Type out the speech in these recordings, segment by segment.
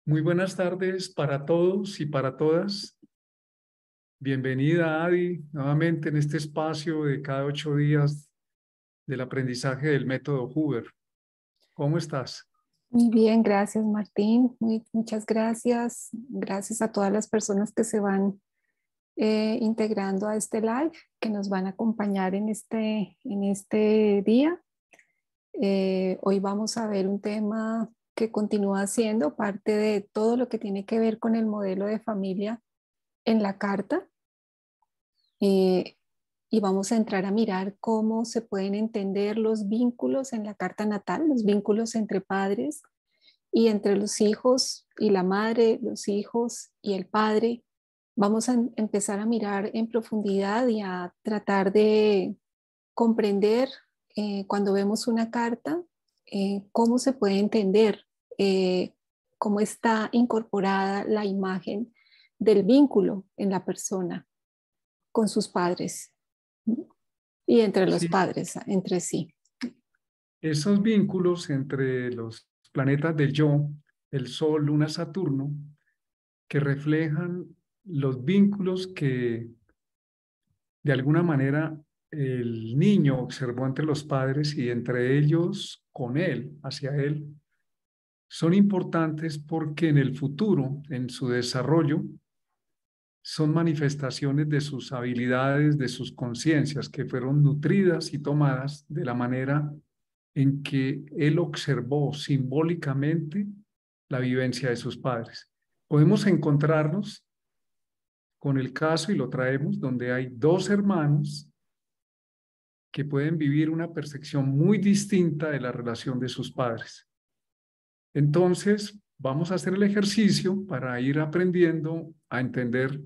Muy buenas tardes para todos y para todas. Bienvenida, Adi, nuevamente en este espacio de cada 8 días del aprendizaje del método Hoover. ¿Cómo estás? Muy bien, gracias Martín. Muchas gracias. Gracias a todas las personas que se van integrando a este live, que nos van a acompañar en este día. Hoy vamos a ver un tema que continúa siendo parte de todo lo que tiene que ver con el modelo de familia en la carta. Eh, y vamos a entrar a mirar cómo se pueden entender los vínculos en la carta natal, los vínculos entre padres y entre los hijos y la madre, los hijos y el padre. Vamos a empezar a mirar en profundidad y a tratar de comprender cuando vemos una carta, cómo se puede entender, eh, cómo está incorporada la imagen del vínculo en la persona con sus padres y entre los Sí, padres, entre sí. esos vínculos entre los planetas del yo, el Sol, Luna, Saturno, que reflejan los vínculos que de alguna manera el niño observó entre los padres y entre ellos con él, hacia él, son importantes porque en el futuro, en su desarrollo, son manifestaciones de sus habilidades, de sus conciencias que fueron nutridas y tomadas de la manera en que él observó simbólicamente la vivencia de sus padres. Podemos encontrarnos con el caso, y lo traemos, donde hay dos hermanos que pueden vivir una percepción muy distinta de la relación de sus padres. Entonces, vamos a hacer el ejercicio para ir aprendiendo a entender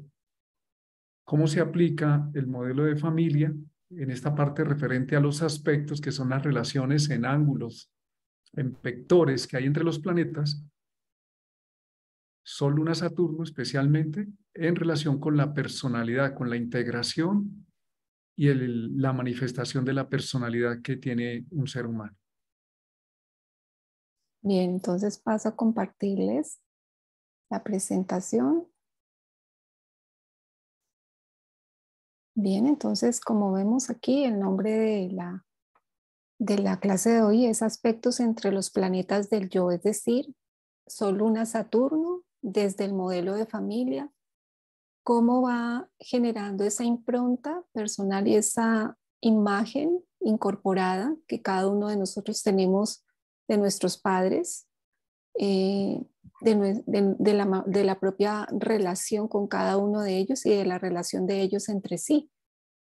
cómo se aplica el modelo de familia en esta parte referente a los aspectos que son las relaciones en ángulos, en vectores que hay entre los planetas, Sol, Luna, Saturno especialmente, en relación con la personalidad, con la integración y la manifestación de la personalidad que tiene un ser humano. Bien, entonces paso a compartirles la presentación. Bien, entonces como vemos aquí, el nombre de la clase de hoy es aspectos entre los planetas del yo, es decir, Sol, Luna, Saturno, desde el modelo de familia, cómo va generando esa impronta personal y esa imagen incorporada que cada uno de nosotros tenemos de nuestros padres, eh, de la propia relación con cada uno de ellos y de la relación de ellos entre sí.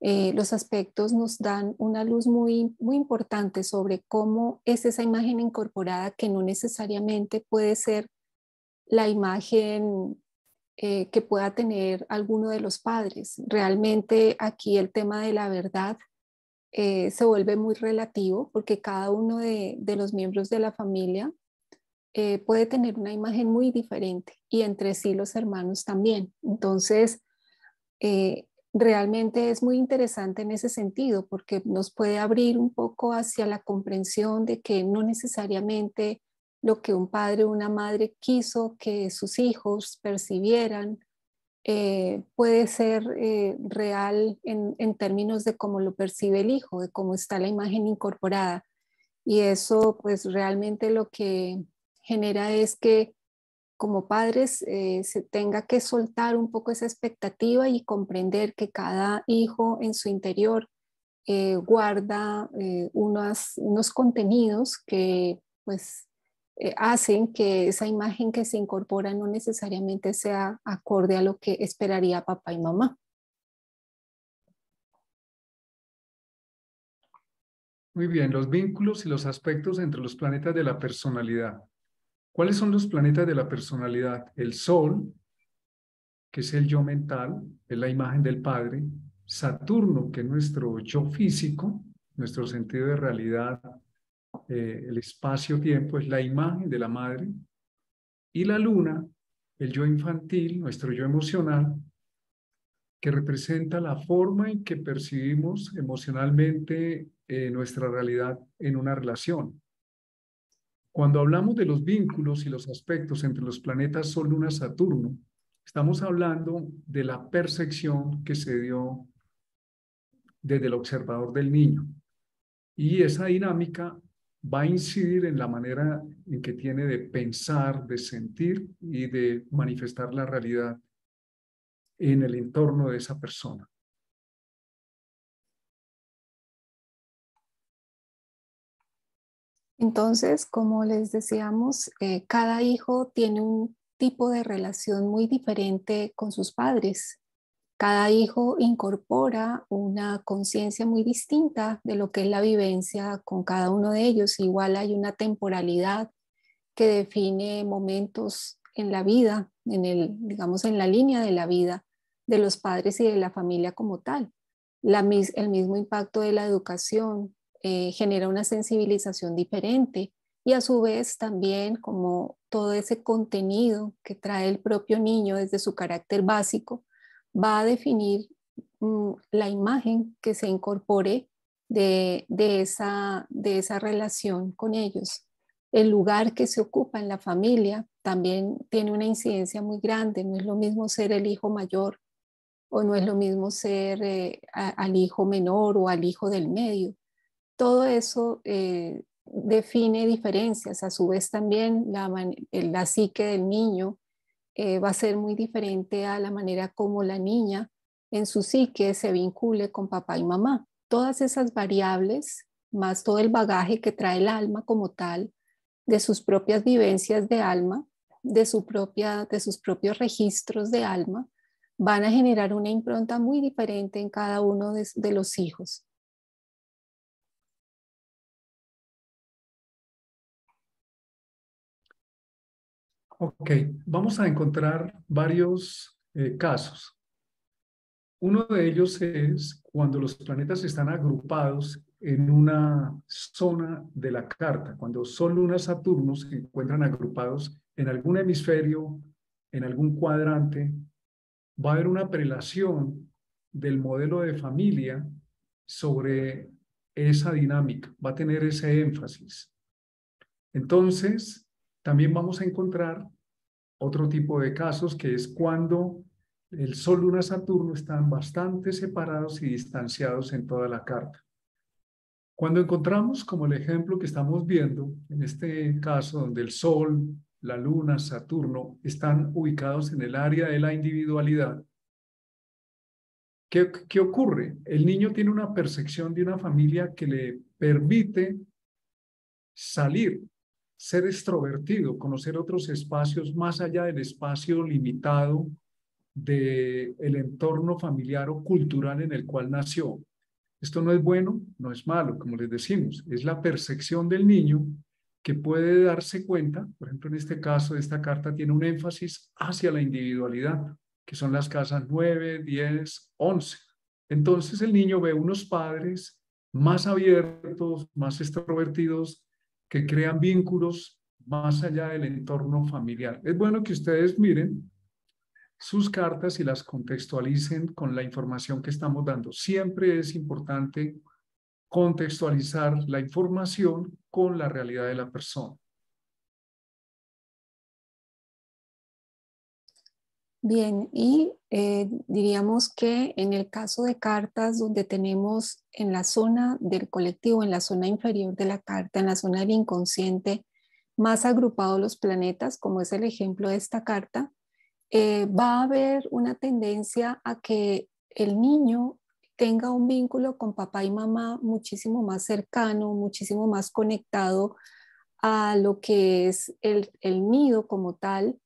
Los aspectos nos dan una luz muy, muy importante sobre cómo es esa imagen incorporada que no necesariamente puede ser la imagen que pueda tener alguno de los padres. Realmente aquí el tema de la verdad se vuelve muy relativo porque cada uno de los miembros de la familia puede tener una imagen muy diferente y entre sí los hermanos también. Entonces, realmente es muy interesante en ese sentido porque nos puede abrir un poco hacia la comprensión de que no necesariamente lo que un padre o una madre quiso que sus hijos percibieran puede ser real en términos de cómo lo percibe el hijo, de cómo está la imagen incorporada. Y eso pues realmente lo que genera es que como padres se tenga que soltar un poco esa expectativa y comprender que cada hijo en su interior guarda unos contenidos que pues hacen que esa imagen que se incorpora no necesariamente sea acorde a lo que esperaría papá y mamá. Muy bien, los vínculos y los aspectos entre los planetas de la personalidad. ¿Cuáles son los planetas de la personalidad? El Sol, que es el yo mental, es la imagen del Padre. Saturno, que es nuestro yo físico, nuestro sentido de realidad, el espacio-tiempo, es la imagen de la Madre. Y la Luna, el yo infantil, nuestro yo emocional, que representa la forma en que percibimos emocionalmente nuestra realidad en una relación. Cuando hablamos de los vínculos y los aspectos entre los planetas Sol, Luna, Saturno, estamos hablando de la percepción que se dio desde el observador del niño. Y esa dinámica va a incidir en la manera en que tiene de pensar, de sentir y de manifestar la realidad en el entorno de esa persona. Entonces, como les decíamos, cada hijo tiene un tipo de relación muy diferente con sus padres. Cada hijo incorpora una conciencia muy distinta de lo que es la vivencia con cada uno de ellos. Igual hay una temporalidad que define momentos en la vida, digamos, en la línea de la vida de los padres y de la familia como tal. El mismo impacto de la educación genera una sensibilización diferente y a su vez también como todo ese contenido que trae el propio niño desde su carácter básico va a definir la imagen que se incorpore de esa relación con ellos. El lugar que se ocupa en la familia también tiene una incidencia muy grande. No es lo mismo ser el hijo mayor o no es lo mismo ser al hijo menor o al hijo del medio. Todo eso define diferencias. A su vez también la psique del niño va a ser muy diferente a la manera como la niña en su psique se vincule con papá y mamá. Todas esas variables, más todo el bagaje que trae el alma como tal, de sus propias vivencias de alma, de sus propios registros de alma, van a generar una impronta muy diferente en cada uno de los hijos. Ok, vamos a encontrar varios casos. Uno de ellos es cuando los planetas están agrupados en una zona de la carta, cuando Sol, Luna, Saturno se encuentran agrupados en algún hemisferio, en algún cuadrante, va a haber una prelación del modelo de familia sobre esa dinámica, va a tener ese énfasis. Entonces, también vamos a encontrar otro tipo de casos que es cuando el Sol, Luna, Saturno están bastante separados y distanciados en toda la carta. Cuando encontramos, como el ejemplo que estamos viendo, en este caso donde el Sol, la Luna, Saturno están ubicados en el área de la individualidad, ¿qué ocurre? El niño tiene una percepción de una familia que le permite salir, ser extrovertido, conocer otros espacios más allá del espacio limitado del entorno familiar o cultural en el cual nació. Esto no es bueno, no es malo, como les decimos, es la percepción del niño que puede darse cuenta, por ejemplo, en este caso, esta carta tiene un énfasis hacia la individualidad, que son las casas 9, 10, 11. Entonces el niño ve unos padres más abiertos, más extrovertidos, que crean vínculos más allá del entorno familiar. Es bueno que ustedes miren sus cartas y las contextualicen con la información que estamos dando. Siempre es importante contextualizar la información con la realidad de la persona. Bien, y diríamos que en el caso de cartas donde tenemos en la zona del colectivo, en la zona inferior de la carta, en la zona del inconsciente, más agrupados los planetas, como es el ejemplo de esta carta, va a haber una tendencia a que el niño tenga un vínculo con papá y mamá muchísimo más cercano, muchísimo más conectado a lo que es el nido como tal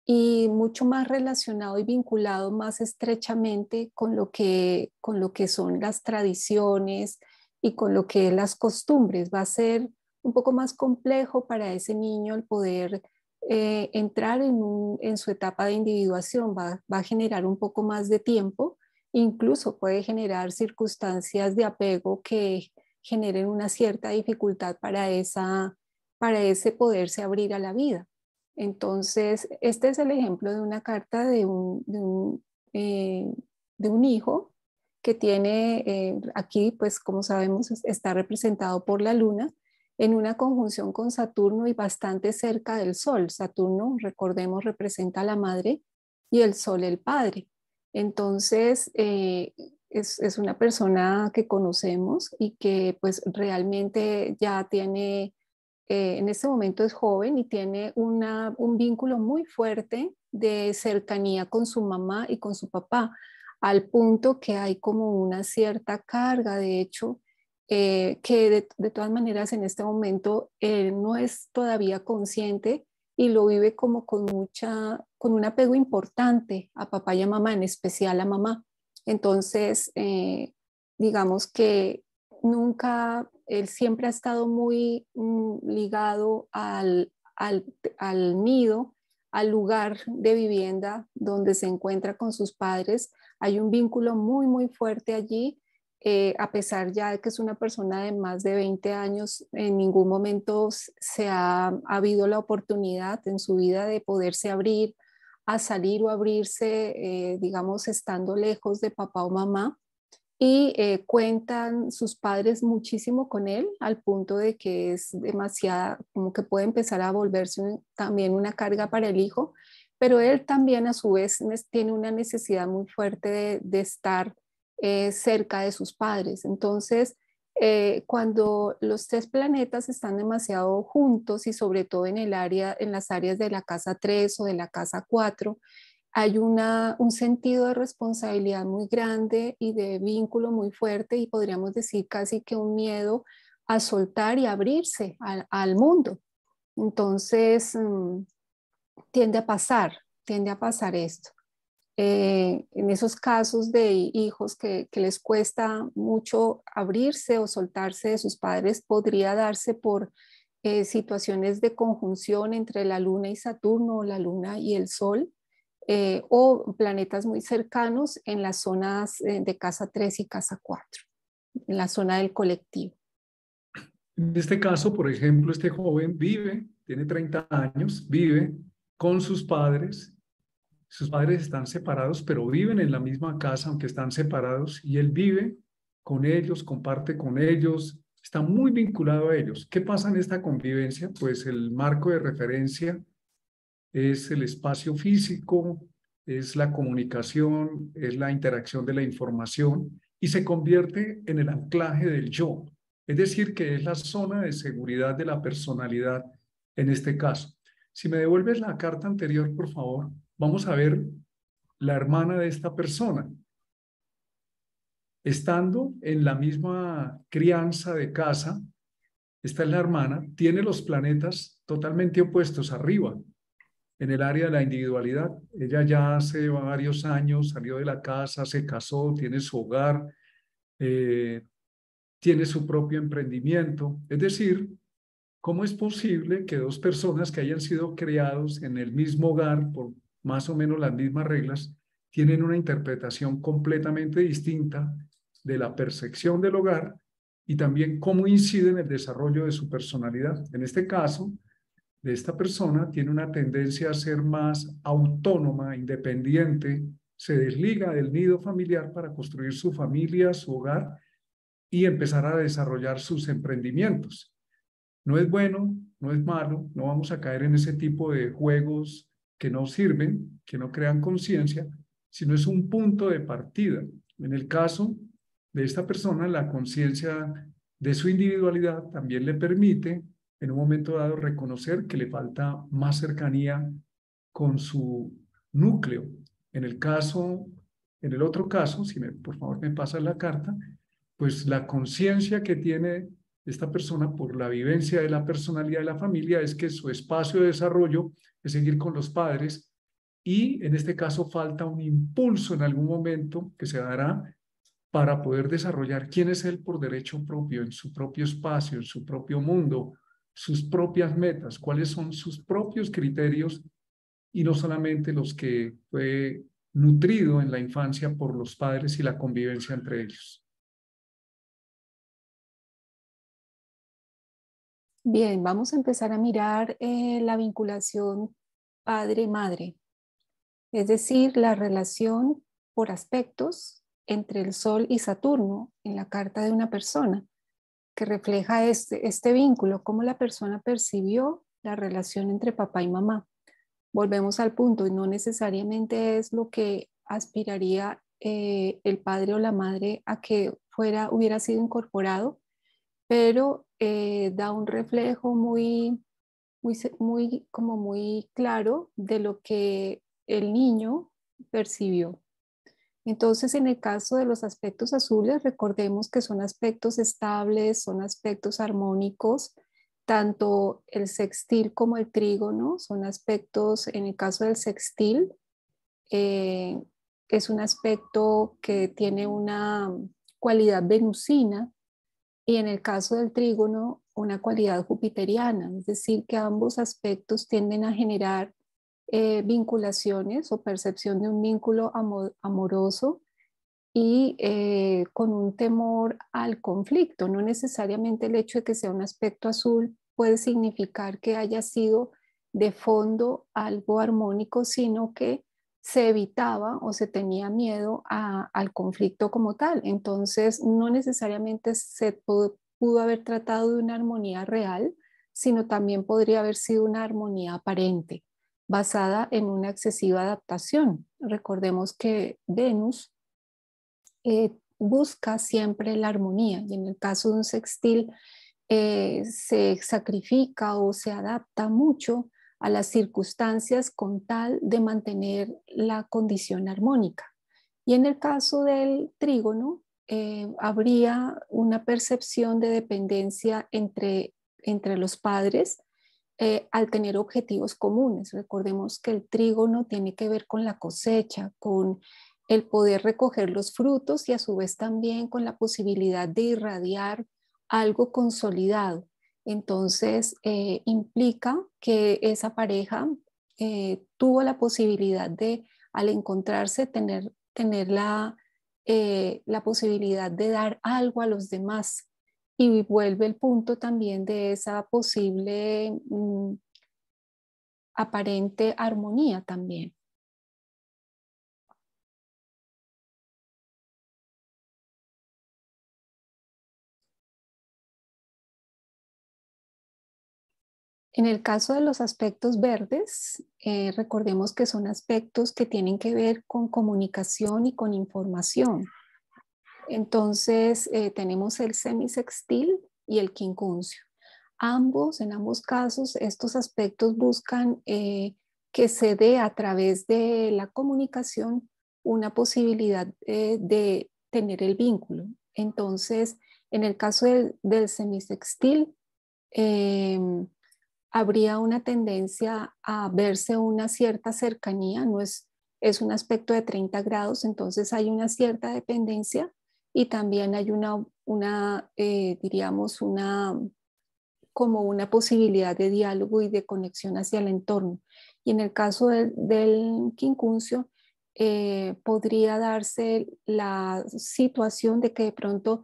y mucho más relacionado y vinculado más estrechamente con lo que son las tradiciones y con lo que es las costumbres. Va a ser un poco más complejo para ese niño el poder entrar en su etapa de individuación, va a generar un poco más de tiempo, incluso puede generar circunstancias de apego que generen una cierta dificultad para ese poderse abrir a la vida. Entonces, este es el ejemplo de una carta de un hijo que tiene, aquí, pues como sabemos, está representado por la luna. en una conjunción con Saturno y bastante cerca del Sol. Saturno, recordemos, representa a la madre y el Sol el padre. Entonces, es una persona que conocemos y que pues realmente ya tiene, en este momento es joven y tiene un vínculo muy fuerte de cercanía con su mamá y con su papá, al punto que hay como una cierta carga, de hecho, que de todas maneras en este momento no es todavía consciente y lo vive como con un apego importante a papá y a mamá, en especial a mamá. Entonces, digamos que nunca, él siempre ha estado muy ligado al nido, al lugar de vivienda donde se encuentra con sus padres. Hay un vínculo muy, muy fuerte allí. A pesar ya de que es una persona de más de 20 años, en ningún momento ha habido la oportunidad en su vida de poderse abrir a salir o abrirse, digamos, estando lejos de papá o mamá. Y cuentan sus padres muchísimo con él, al punto de que es demasiada, como que puede empezar a volverse también una carga para el hijo, pero él también a su vez tiene una necesidad muy fuerte de estar cerca de sus padres. Entonces, cuando los tres planetas están demasiado juntos y sobre todo en el área, en las áreas de la casa 3 o de la casa 4, hay un sentido de responsabilidad muy grande y de vínculo muy fuerte, y podríamos decir casi que un miedo a soltar y abrirse al mundo. Entonces, tiende a pasar esto. En esos casos de hijos que les cuesta mucho abrirse o soltarse de sus padres, podría darse por situaciones de conjunción entre la luna y Saturno, o la luna y el sol, o planetas muy cercanos en las zonas de casa 3 y casa 4, en la zona del colectivo. En este caso, por ejemplo, este joven vive, tiene 30 años, vive con sus padres. Sus padres están separados, pero viven en la misma casa, aunque están separados, y él vive con ellos, comparte con ellos, está muy vinculado a ellos. ¿Qué pasa en esta convivencia? Pues el marco de referencia es el espacio físico, es la comunicación, es la interacción de la información y se convierte en el anclaje del yo. Es decir, que es la zona de seguridad de la personalidad en este caso. Si me devuelves la carta anterior, por favor, vamos a ver la hermana de esta persona. Estando en la misma crianza de casa, esta es la hermana, tiene los planetas totalmente opuestos arriba, en el área de la individualidad. Ella ya hace varios años salió de la casa, se casó, tiene su hogar, eh, tiene su propio emprendimiento. Es decir, ¿cómo es posible que dos personas que hayan sido criados en el mismo hogar por más o menos las mismas reglas tienen una interpretación completamente distinta de la percepción del hogar y también cómo incide en el desarrollo de su personalidad? En este caso, de esta persona tiene una tendencia a ser más autónoma, independiente, se desliga del nido familiar para construir su familia, su hogar y empezar a desarrollar sus emprendimientos. No es bueno, no es malo, no vamos a caer en ese tipo de juegos que no sirven, que no crean conciencia, sino es un punto de partida. En el caso de esta persona, la conciencia de su individualidad también le permite en un momento dado reconocer que le falta más cercanía con su núcleo. En el caso, en el otro caso, si me, por favor me pasas la carta, pues la conciencia que tiene esta persona por la vivencia de la personalidad de la familia es que su espacio de desarrollo es seguir con los padres y en este caso falta un impulso en algún momento que se dará para poder desarrollar quién es él por derecho propio, en su propio espacio, en su propio mundo, sus propias metas, cuáles son sus propios criterios y no solamente los que fue nutrido en la infancia por los padres y la convivencia entre ellos. Bien, vamos a empezar a mirar la vinculación padre-madre, es decir, la relación por aspectos entre el Sol y Saturno en la carta de una persona. que refleja este vínculo, cómo la persona percibió la relación entre papá y mamá. Volvemos al punto, y no necesariamente es lo que aspiraría el padre o la madre a que hubiera sido incorporado, pero da un reflejo como muy claro de lo que el niño percibió. Entonces, en el caso de los aspectos azules, recordemos que son aspectos estables, son aspectos armónicos, tanto el sextil como el trígono son aspectos, en el caso del sextil, eh, es un aspecto que tiene una cualidad venusina y en el caso del trígono, una cualidad jupiteriana, es decir, que ambos aspectos tienden a generar vinculaciones o percepción de un vínculo amoroso y con un temor al conflicto. No necesariamente el hecho de que sea un aspecto azul puede significar que haya sido de fondo algo armónico, sino que se evitaba o se tenía miedo al conflicto como tal. Entonces, no necesariamente pudo haber tratado de una armonía real, sino también podría haber sido una armonía aparente, basada en una excesiva adaptación. Recordemos que Venus busca siempre la armonía y en el caso de un sextil se sacrifica o se adapta mucho a las circunstancias con tal de mantener la condición armónica. Y en el caso del trígono, habría una percepción de dependencia entre los padres al tener objetivos comunes. Recordemos que el trígono tiene que ver con la cosecha, con el poder recoger los frutos y a su vez también con la posibilidad de irradiar algo consolidado. Entonces, implica que esa pareja tuvo la posibilidad de, al encontrarse, tener la posibilidad de dar algo a los demás. Y vuelve el punto también de esa posible aparente armonía también. En el caso de los aspectos verdes, recordemos que son aspectos que tienen que ver con comunicación y con información. Entonces, tenemos el semisextil y el quincuncio. En ambos casos, estos aspectos buscan que se dé a través de la comunicación una posibilidad de tener el vínculo. Entonces, en el caso del semisextil, eh, habría una tendencia a verse una cierta cercanía, es un aspecto de 30 grados, entonces hay una cierta dependencia y también hay diríamos, como una posibilidad de diálogo y de conexión hacia el entorno. Y en el caso del quincuncio, podría darse la situación de que de pronto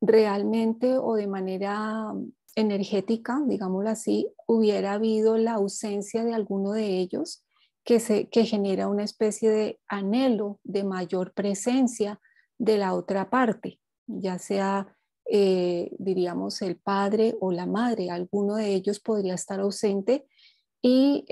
realmente o de manera energética, digámoslo así, hubiera habido la ausencia de alguno de ellos que genera una especie de anhelo de mayor presencia de la otra parte, ya sea diríamos, el padre o la madre, alguno de ellos podría estar ausente y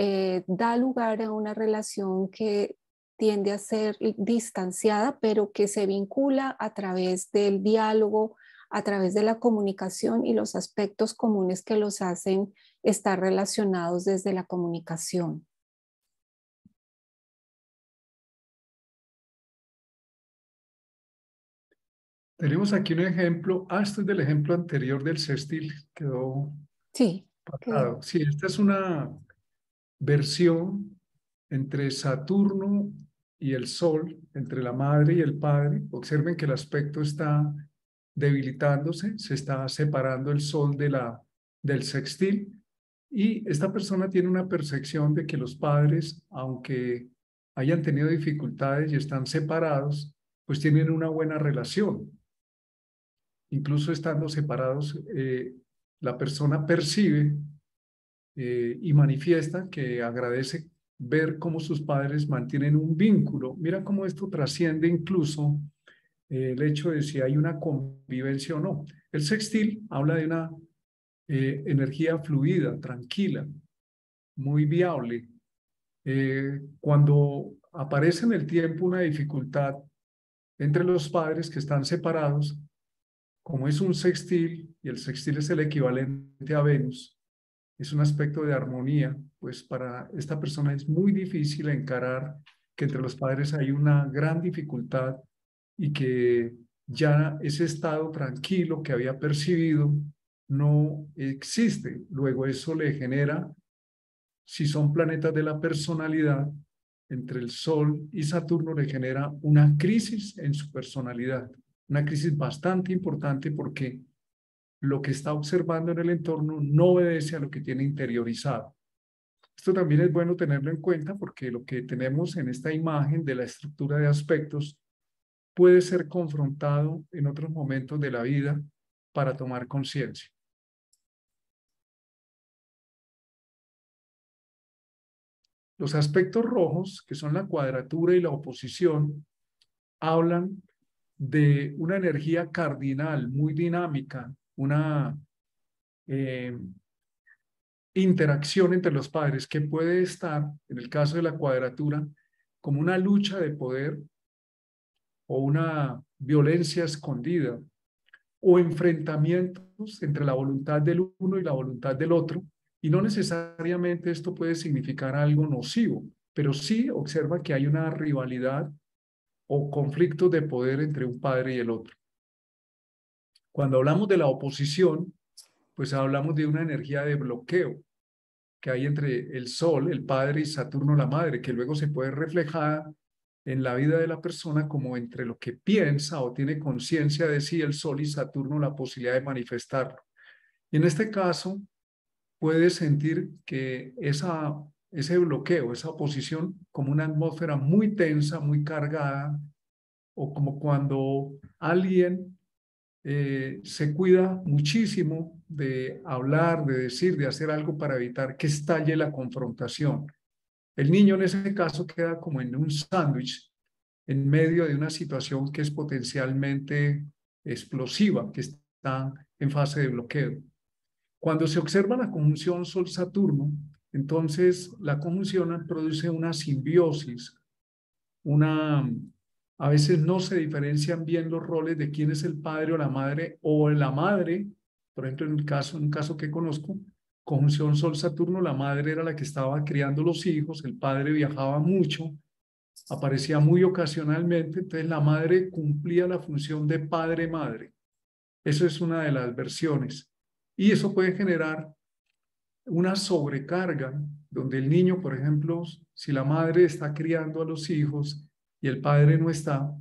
da lugar a una relación que tiende a ser distanciada, pero que se vincula a través del diálogo, a través de la comunicación y los aspectos comunes que los hacen estar relacionados desde la comunicación. Tenemos aquí un ejemplo. Este es del ejemplo anterior del sextil. Quedó Sí, pasado. Sí, esta es una versión entre Saturno y el Sol, entre la madre y el padre. Observen que el aspecto está debilitándose, se está separando el Sol del sextil. Y esta persona tiene una percepción de que los padres, aunque hayan tenido dificultades y están separados, pues tienen una buena relación. Incluso estando separados, la persona percibe y manifiesta que agradece ver cómo sus padres mantienen un vínculo. Mira cómo esto trasciende incluso el hecho de si hay una convivencia o no. El sextil habla de una energía fluida, tranquila, muy viable. Cuando aparece en el tiempo una dificultad entre los padres que están separados, como es un sextil, y el sextil es el equivalente a Venus, es un aspecto de armonía, pues para esta persona es muy difícil encarar que entre los padres hay una gran dificultad y que ya ese estado tranquilo que había percibido no existe. Luego eso le genera, si son planetas de la personalidad, entre el Sol y Saturno le genera una crisis en su personalidad, una crisis bastante importante porque lo que está observando en el entorno no obedece a lo que tiene interiorizado. Esto también es bueno tenerlo en cuenta porque lo que tenemos en esta imagen de la estructura de aspectos puede ser confrontado en otros momentos de la vida para tomar conciencia. Los aspectos rojos, que son la cuadratura y la oposición, hablan de una energía cardinal muy dinámica, una eh, interacción entre los padres que puede estar, en el caso de la cuadratura, como una lucha de poder o una violencia escondida o enfrentamientos entre la voluntad del uno y la voluntad del otro. Y no necesariamente esto puede significar algo nocivo, pero sí observa que hay una rivalidad o conflictos de poder entre un padre y el otro. Cuando hablamos de la oposición, pues hablamos de una energía de bloqueo que hay entre el Sol, el Padre, y Saturno, la Madre, que luego se puede reflejar en la vida de la persona como entre lo que piensa o tiene conciencia de sí, el Sol y Saturno, la posibilidad de manifestarlo. Y en este caso, puede sentir que ese bloqueo, esa oposición, como una atmósfera muy tensa, muy cargada, o como cuando alguien se cuida muchísimo de hablar, de decir, de hacer algo para evitar que estalle la confrontación. El niño en ese caso queda como en un sándwich en medio de una situación que es potencialmente explosiva, que está en fase de bloqueo. Cuando se observa la conjunción Sol-Saturno, entonces la conjunción produce una simbiosis, una, a veces no se diferencian bien los roles de quién es el padre o la madre, por ejemplo, en un caso que conozco, conjunción Sol-Saturno, la madre era la que estaba criando los hijos, el padre viajaba mucho, aparecía muy ocasionalmente, entonces la madre cumplía la función de padre-madre. Eso es una de las versiones. Y eso puede generar una sobrecarga donde el niño, por ejemplo, si la madre está criando a los hijos y el padre no está,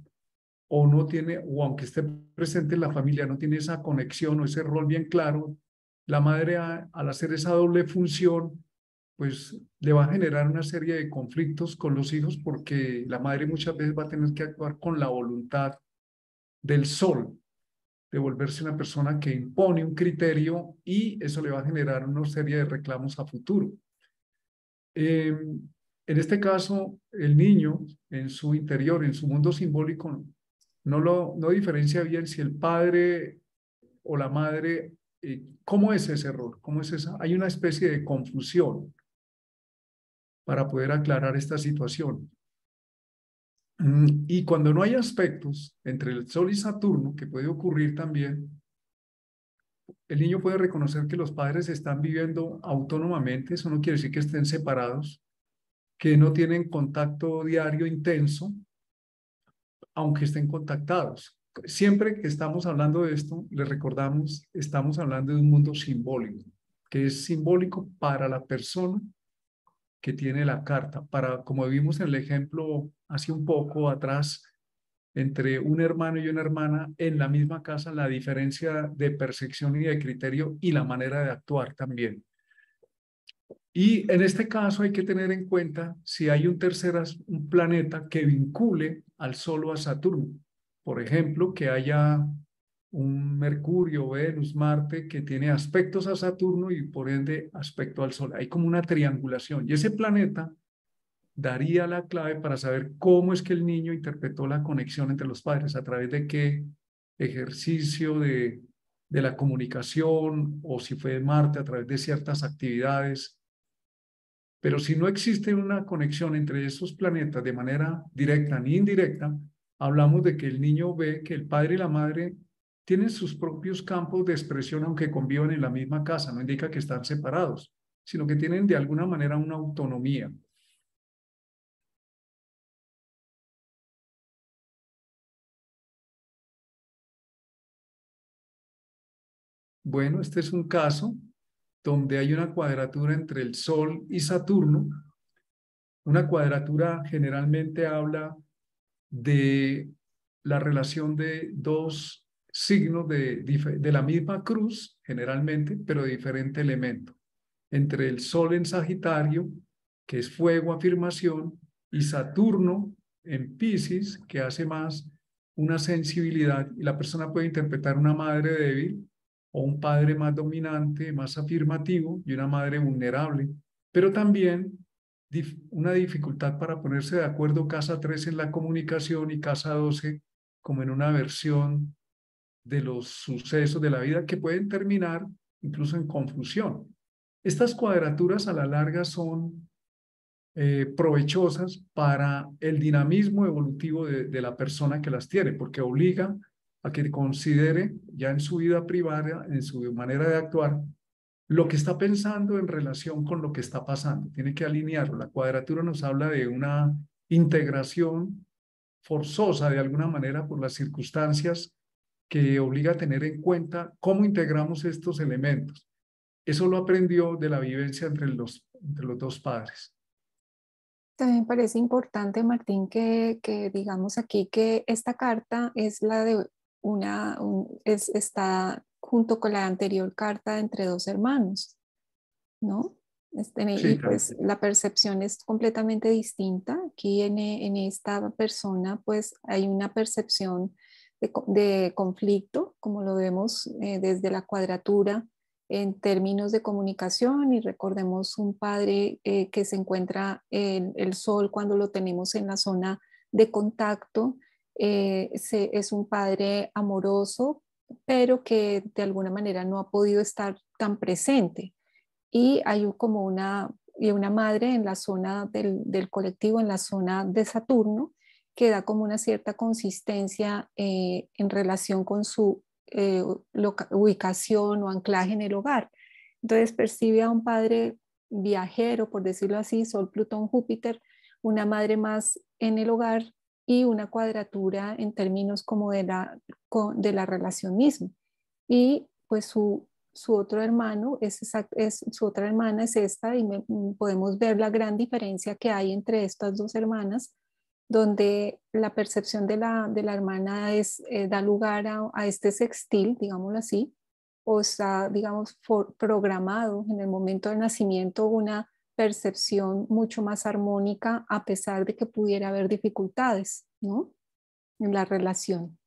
o no tiene, o aunque esté presente en la familia, no tiene esa conexión o ese rol bien claro, la madre al hacer esa doble función, pues le va a generar una serie de conflictos con los hijos porque la madre muchas veces va a tener que actuar con la voluntad del sol, de volverse una persona que impone un criterio y eso le va a generar una serie de reclamos a futuro. En este caso, el niño en su interior, en su mundo simbólico, no diferencia bien si el padre o la madre, ¿cómo es ese rol? ¿Cómo es esa? Hay una especie de confusión para poder aclarar esta situación. Y cuando no hay aspectos entre el Sol y Saturno, que puede ocurrir también, el niño puede reconocer que los padres están viviendo autónomamente, eso no quiere decir que estén separados, que no tienen contacto diario intenso, aunque estén contactados. Siempre que estamos hablando de esto, les recordamos, estamos hablando de un mundo simbólico, que es simbólico para la persona que tiene la carta, para, como vimos en el ejemplo hace un poco atrás, entre un hermano y una hermana en la misma casa, la diferencia de percepción y de criterio y la manera de actuar también. Y en este caso hay que tener en cuenta si hay un planeta que vincule al Sol o a Saturno. Por ejemplo, que haya un Mercurio, Venus, Marte que tiene aspectos a Saturno y por ende aspecto al Sol. Hay como una triangulación. Y ese planeta daría la clave para saber cómo es que el niño interpretó la conexión entre los padres, a través de qué ejercicio de la comunicación, o si fue de Marte, a través de ciertas actividades. Pero si no existe una conexión entre esos planetas de manera directa ni indirecta, hablamos de que el niño ve que el padre y la madre tienen sus propios campos de expresión, aunque convivan en la misma casa. No indica que están separados, sino que tienen de alguna manera una autonomía. Bueno, este es un caso donde hay una cuadratura entre el Sol y Saturno. Una cuadratura generalmente habla de la relación de dos signos de la misma cruz, generalmente, pero de diferente elemento. Entre el Sol en Sagitario, que es fuego, afirmación, y Saturno en Piscis, que hace más una sensibilidad, y la persona puede interpretar una madre débil o un padre más dominante, más afirmativo, y una madre vulnerable, pero también una dificultad para ponerse de acuerdo, casa 3 en la comunicación y casa 12 como en una versión de los sucesos de la vida que pueden terminar incluso en confusión. Estas cuadraturas a la larga son provechosas para el dinamismo evolutivo de la persona que las tiene, porque obliga a que considere ya en su vida privada, en su manera de actuar, lo que está pensando en relación con lo que está pasando. Tiene que alinearlo. La cuadratura nos habla de una integración forzosa de alguna manera por las circunstancias, que obliga a tener en cuenta cómo integramos estos elementos. Eso lo aprendió de la vivencia entre los dos padres. También parece importante, Martín, que digamos aquí que esta carta es la de está junto con la anterior carta entre dos hermanos, ¿no? Y Sí, pues la percepción es completamente distinta. Aquí en esta persona pues hay una percepción de conflicto, como lo vemos desde la cuadratura en términos de comunicación, y recordemos un padre que se encuentra en el sol cuando lo tenemos en la zona de contacto. Es un padre amoroso, pero que de alguna manera no ha podido estar tan presente, y hay como una madre en la zona del colectivo, en la zona de Saturno, que da como una cierta consistencia en relación con su ubicación o anclaje en el hogar. Entonces percibe a un padre viajero, por decirlo así, Sol, Plutón, Júpiter, una madre más en el hogar, y una cuadratura en términos como de la relación misma. Y pues su otro hermano su otra hermana es esta, y podemos ver la gran diferencia que hay entre estas dos hermanas, donde la percepción de la hermana da lugar a este sextil, digámoslo así, o está, digamos, programado en el momento del nacimiento una percepción mucho más armónica, a pesar de que pudiera haber dificultades, ¿no? En la relación.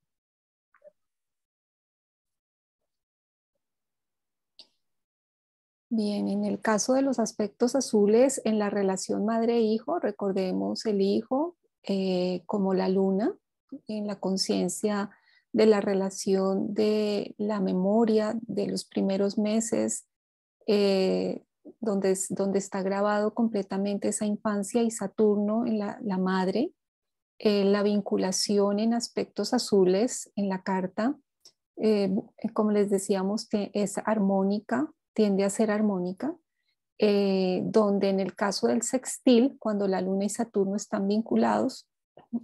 Bien, en el caso de los aspectos azules en la relación madre-hijo, recordemos el hijo como la luna, en la conciencia de la relación de la memoria de los primeros meses, eh, donde está grabado completamente esa infancia, y Saturno en la madre, la vinculación en aspectos azules en la carta, eh, como les decíamos, que es armónica, tiende a ser armónica, donde en el caso del sextil, cuando la Luna y Saturno están vinculados,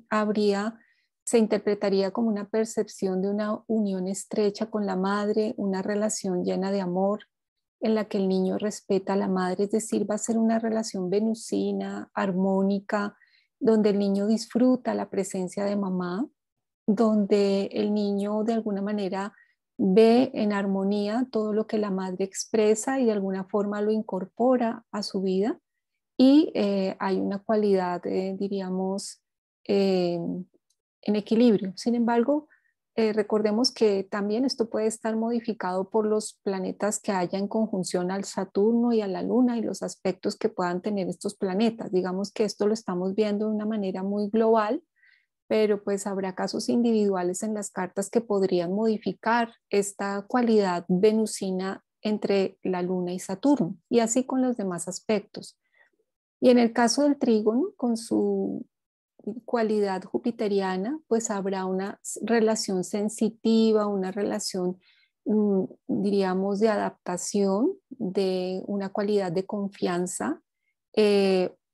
habría, se interpretaría como una percepción de una unión estrecha con la madre, una relación llena de amor, en la que el niño respeta a la madre, es decir, va a ser una relación venusina, armónica, donde el niño disfruta la presencia de mamá, donde el niño de alguna manera ve en armonía todo lo que la madre expresa y de alguna forma lo incorpora a su vida, y hay una cualidad, diríamos, en equilibrio. Sin embargo, recordemos que también esto puede estar modificado por los planetas que haya en conjunción al Saturno y a la Luna y los aspectos que puedan tener estos planetas. Digamos que esto lo estamos viendo de una manera muy global, pero pues habrá casos individuales en las cartas que podrían modificar esta cualidad venusina entre la Luna y Saturno, y así con los demás aspectos. Y en el caso del trígono, con su cualidad jupiteriana, pues habrá una relación sensitiva, una relación, diríamos, de adaptación, de una cualidad de confianza,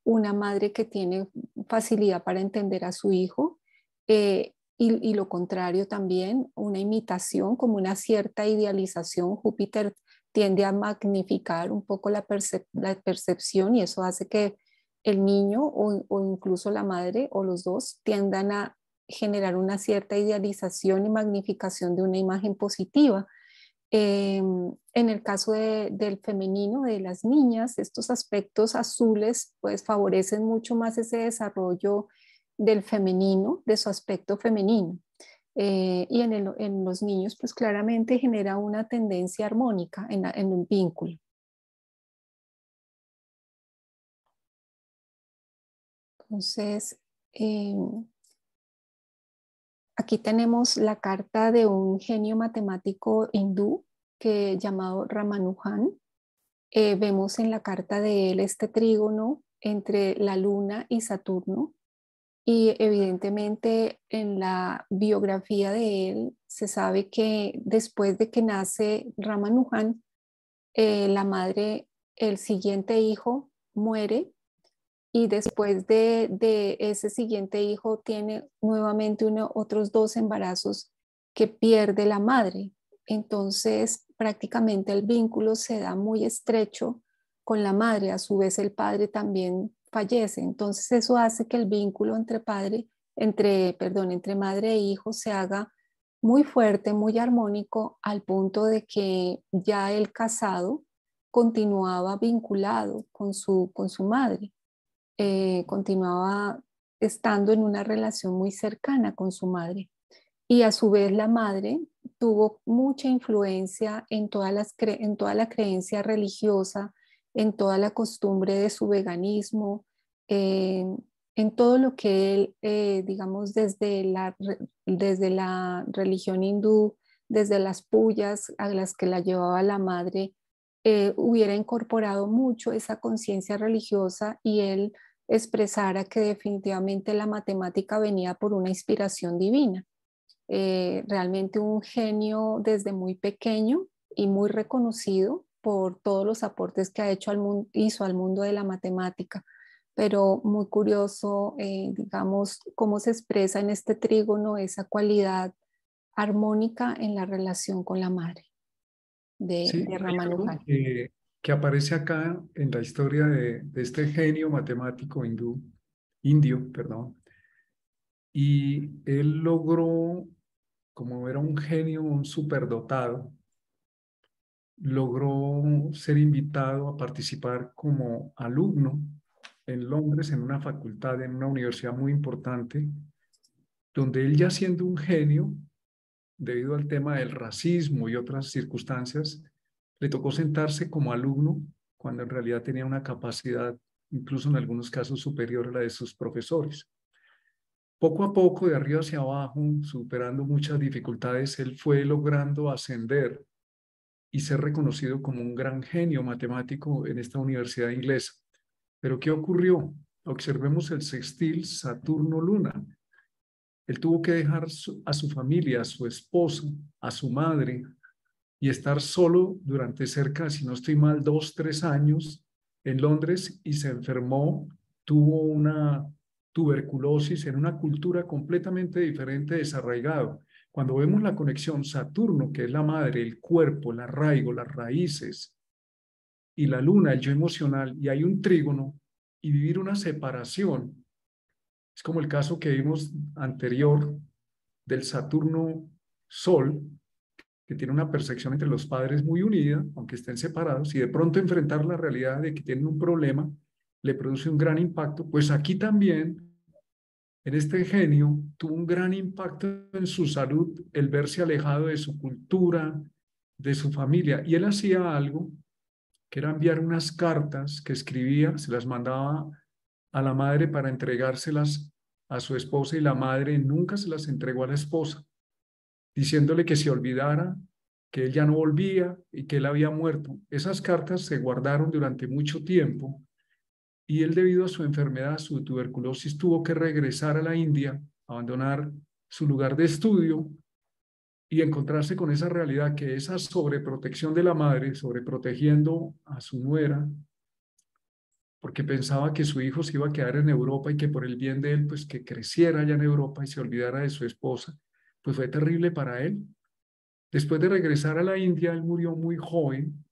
una madre que tiene facilidad para entender a su hijo, y lo contrario también, una imitación, como una cierta idealización. Júpiter tiende a magnificar un poco la percepción, y eso hace que el niño o incluso la madre o los dos tiendan a generar una cierta idealización y magnificación de una imagen positiva. En el caso del femenino, de las niñas, estos aspectos azules pues favorecen mucho más ese desarrollo del femenino, de su aspecto femenino. Y en los niños pues claramente genera una tendencia armónica en un vínculo. Entonces, eh, aquí tenemos la carta de un genio matemático hindú llamado Ramanujan. Vemos en la carta de él este trígono entre la Luna y Saturno, y evidentemente en la biografía de él se sabe que después de que nace Ramanujan, la madre, el siguiente hijo muere, y después de ese siguiente hijo tiene nuevamente otros dos embarazos que pierde la madre. Entonces, prácticamente el vínculo se da muy estrecho con la madre. A su vez, el padre también fallece. Entonces, eso hace que el vínculo entre madre e hijo se haga muy fuerte, muy armónico, al punto de que ya el casado continuaba vinculado con su madre. Continuaba estando en una relación muy cercana con su madre. Y a su vez la madre tuvo mucha influencia en toda la creencia religiosa, en toda la costumbre de su veganismo, eh, en todo lo que él, digamos, desde la religión hindú, desde las puyas a las que la llevaba la madre, hubiera incorporado mucho esa conciencia religiosa, y él expresara que definitivamente la matemática venía por una inspiración divina. Realmente un genio desde muy pequeño y muy reconocido por todos los aportes que ha hecho hizo al mundo de la matemática. Pero muy curioso, digamos, cómo se expresa en este trígono esa cualidad armónica en la relación con la madre Sí, de hay algo Ramanujan. que aparece acá en la historia de este genio matemático indio, perdón, y él logró, como era un genio, un superdotado, logró ser invitado a participar como alumno en Londres, en una facultad, en una universidad muy importante, donde él, ya siendo un genio, debido al tema del racismo y otras circunstancias, le tocó sentarse como alumno cuando en realidad tenía una capacidad, incluso en algunos casos, superior a la de sus profesores. Poco a poco, de arriba hacia abajo, superando muchas dificultades, él fue logrando ascender y ser reconocido como un gran genio matemático en esta universidad inglesa. Pero ¿qué ocurrió? Observemos el sextil Saturno-Luna. Él tuvo que dejar a su familia, a su esposa, a su madre, y estar solo durante cerca, si no estoy mal, 2, 3 años en Londres, y se enfermó, tuvo una tuberculosis en una cultura completamente diferente, desarraigado. Cuando vemos la conexión Saturno, que es la madre, el cuerpo, el arraigo, las raíces, y la luna, el yo emocional, y hay un trígono, y vivir una separación, es como el caso que vimos anterior del Saturno-Sol, que tiene una percepción entre los padres muy unida, aunque estén separados, y de pronto enfrentar la realidad de que tienen un problema le produce un gran impacto. Pues aquí también En este genio tuvo un gran impacto en su salud el verse alejado de su cultura, de su familia. Y él hacía algo que era enviar unas cartas que escribía, se las mandaba a la madre para entregárselas a su esposa y la madre nunca se las entregó a la esposa, diciéndole que se olvidara, que él ya no volvía y que él había muerto. Esas cartas se guardaron durante mucho tiempo y él, debido a su enfermedad, su tuberculosis, tuvo que regresar a la India, abandonar su lugar de estudio y encontrarse con esa realidad, que esa sobreprotección de la madre, sobreprotegiendo a su nuera, porque pensaba que su hijo se iba a quedar en Europa y que por el bien de él, pues que creciera allá en Europa y se olvidara de su esposa, pues fue terrible para él. Después de regresar a la India, él murió muy joven,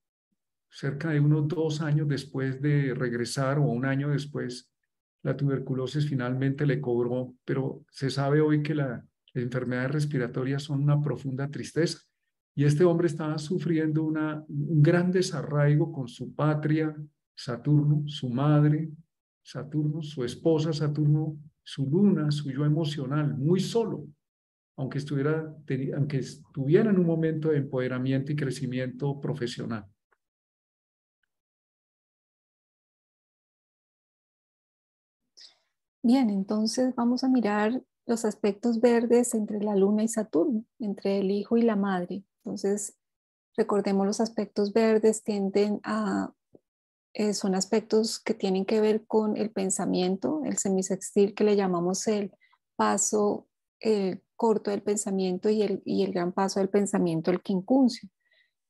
cerca de unos 2 años después de regresar o un año después. La tuberculosis finalmente le cobró, pero se sabe hoy que las enfermedades respiratorias son una profunda tristeza. Y este hombre estaba sufriendo un gran desarraigo con su patria, Saturno, su madre, Saturno, su esposa, Saturno, su luna, su yo emocional, muy solo, aunque estuviera en un momento de empoderamiento y crecimiento profesional. Bien, entonces vamos a mirar los aspectos verdes entre la luna y Saturno, entre el hijo y la madre. Entonces, recordemos los aspectos verdes son aspectos que tienen que ver con el pensamiento, el semisextil que le llamamos el paso corto del pensamiento y el gran paso del pensamiento, el quincuncio.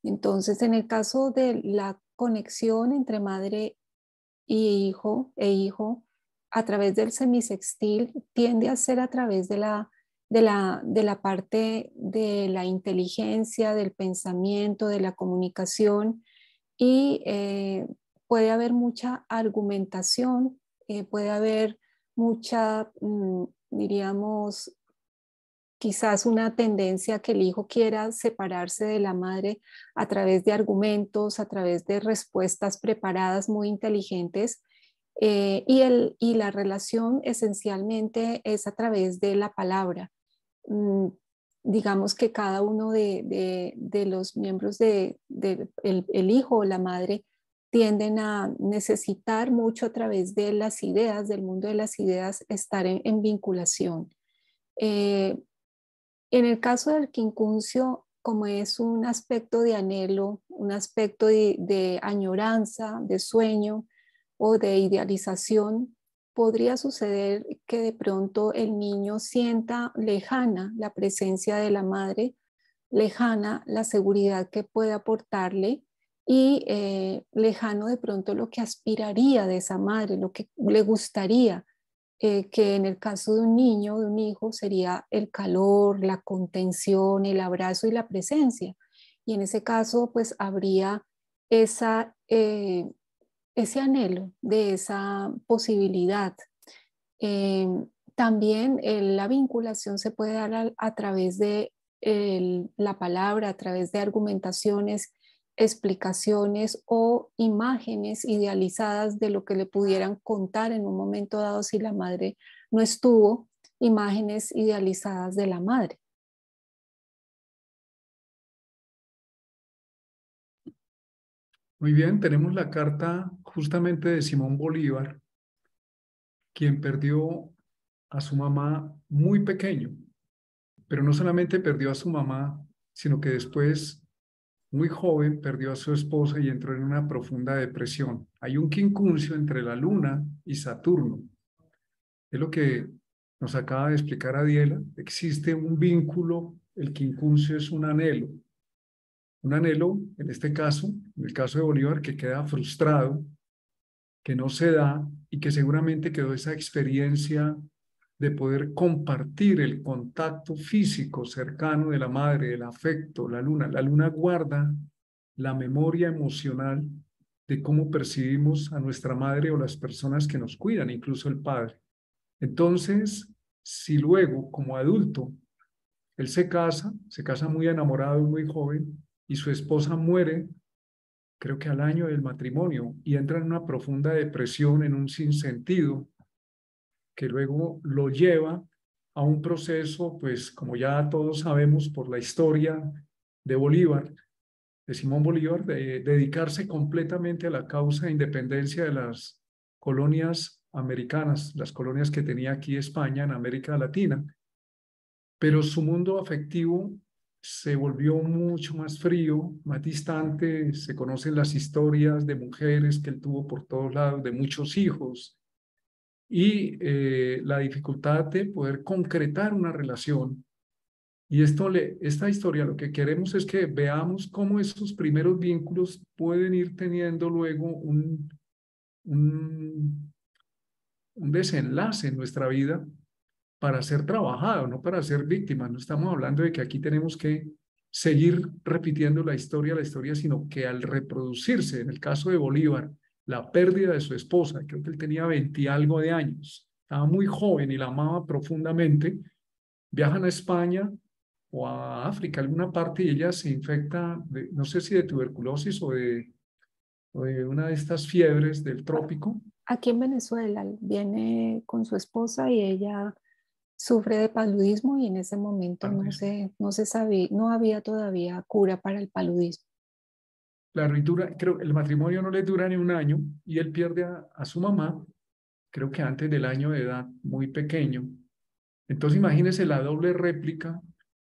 Entonces, en el caso de la conexión entre madre hijo a través del semisextil tiende a ser a través de la parte de la inteligencia, del pensamiento, de la comunicación y puede haber mucha argumentación, puede haber mucha, diríamos, quizás una tendencia que el hijo quiera separarse de la madre a través de argumentos, a través de respuestas preparadas muy inteligentes. Y la relación esencialmente es a través de la palabra. Mm, digamos que cada uno de los miembros el hijo o la madre tienden a necesitar mucho a través de las ideas, del mundo de las ideas, estar en vinculación. Eh, en el caso del quincuncio, como es un aspecto de anhelo, un aspecto de añoranza, de sueño o de idealización, podría suceder que de pronto el niño sienta lejana la presencia de la madre, lejana la seguridad que puede aportarle y lejano de pronto lo que aspiraría de esa madre, lo que le gustaría que en el caso de un niño, de un hijo, sería el calor, la contención, el abrazo y la presencia. Y en ese caso, pues habría esa, ese anhelo de esa posibilidad. Eh, también la vinculación se puede dar a través de la palabra, a través de argumentaciones, explicaciones o imágenes idealizadas de lo que le pudieran contar en un momento dado si la madre no estuvo, imágenes idealizadas de la madre. Muy bien, tenemos la carta justamente de Simón Bolívar, quien perdió a su mamá muy pequeño, pero no solamente perdió a su mamá, sino que después, muy joven, perdió a su esposa y entró en una profunda depresión. Hay un quincuncio entre la luna y Saturno. Es lo que nos acaba de explicar Adiela. Existe un vínculo, el quincuncio es un anhelo, en este caso, en el caso de Bolívar, que queda frustrado, que no se da y que seguramente quedó esa experiencia de poder compartir el contacto físico cercano de la madre, el afecto, la luna. La luna guarda la memoria emocional de cómo percibimos a nuestra madre o las personas que nos cuidan, incluso el padre. Entonces, si luego, como adulto, él se casa muy enamorado, muy joven, y su esposa muere, creo que al año del matrimonio, y entra en una profunda depresión, en un sinsentido, que luego lo lleva a un proceso, pues como ya todos sabemos por la historia de Bolívar, de Simón Bolívar, de dedicarse completamente a la causa de independencia de las colonias americanas, las colonias que tenía aquí España en América Latina, pero su mundo afectivo se volvió mucho más frío, más distante. Se conocen las historias de mujeres que él tuvo por todos lados, de muchos hijos, y la dificultad de poder concretar una relación. Y esta historia lo que queremos es que veamos cómo esos primeros vínculos pueden ir teniendo luego un, un desenlace en nuestra vida para ser trabajado, no para ser víctimas. No estamos hablando de que aquí tenemos que seguir repitiendo la historia, sino que al reproducirse, en el caso de Bolívar, la pérdida de su esposa, creo que él tenía 20 y algo de años, estaba muy joven y la amaba profundamente, viajan a España o a África, alguna parte, y ella se infecta, no sé si de tuberculosis o de una de estas fiebres del trópico. Aquí en Venezuela viene con su esposa y ella sufre de paludismo y en ese momento no se sabía, no había todavía cura para el paludismo. Claro, y dura, creo, el matrimonio no le dura ni un año y él pierde a su mamá, creo que antes del año de edad, muy pequeño. Entonces imagínese la doble réplica.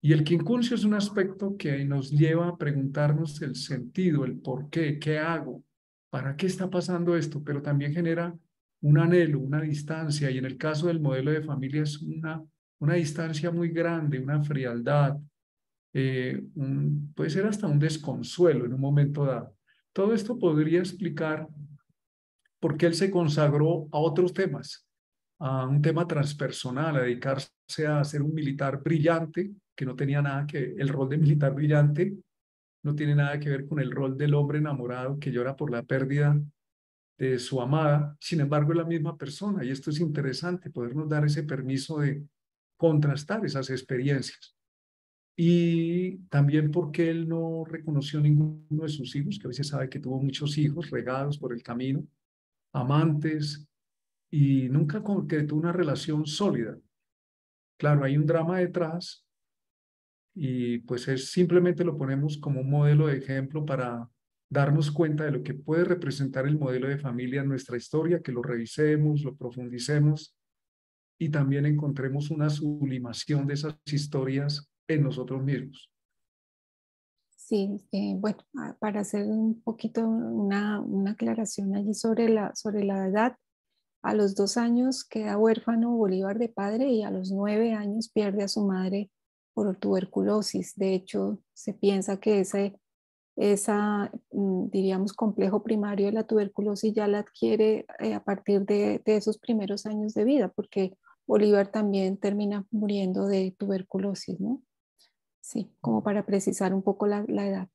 Y el quincuncio es un aspecto que nos lleva a preguntarnos el sentido, el por qué, qué hago, para qué está pasando esto, pero también genera un anhelo, una distancia, y en el caso del modelo de familia es una distancia muy grande, una frialdad, puede ser hasta un desconsuelo en un momento dado. Todo esto podría explicar por qué él se consagró a otros temas, a un tema transpersonal, a dedicarse a ser un militar brillante, que no tenía nada que, el rol de militar brillante no tiene nada que ver con el rol del hombre enamorado que llora por la pérdida de su amada. Sin embargo, es la misma persona y esto es interesante, podernos dar ese permiso de contrastar esas experiencias. Y también porque él no reconoció ninguno de sus hijos, que a veces sabe que tuvo muchos hijos regados por el camino, amantes, y nunca concretó una relación sólida. Claro, hay un drama detrás y pues es simplemente lo ponemos como un modelo de ejemplo para darnos cuenta de lo que puede representar el modelo de familia en nuestra historia, que lo revisemos, lo profundicemos y también encontremos una sublimación de esas historias en nosotros mismos. Sí, bueno, para hacer un poquito una aclaración allí sobre la edad, a los 2 años queda huérfano Bolívar de padre y a los 9 años pierde a su madre por tuberculosis. De hecho, se piensa que diríamos, complejo primario de la tuberculosis ya la adquiere a partir de esos primeros años de vida, porque Bolívar también termina muriendo de tuberculosis, ¿no? Sí, como para precisar un poco la edad.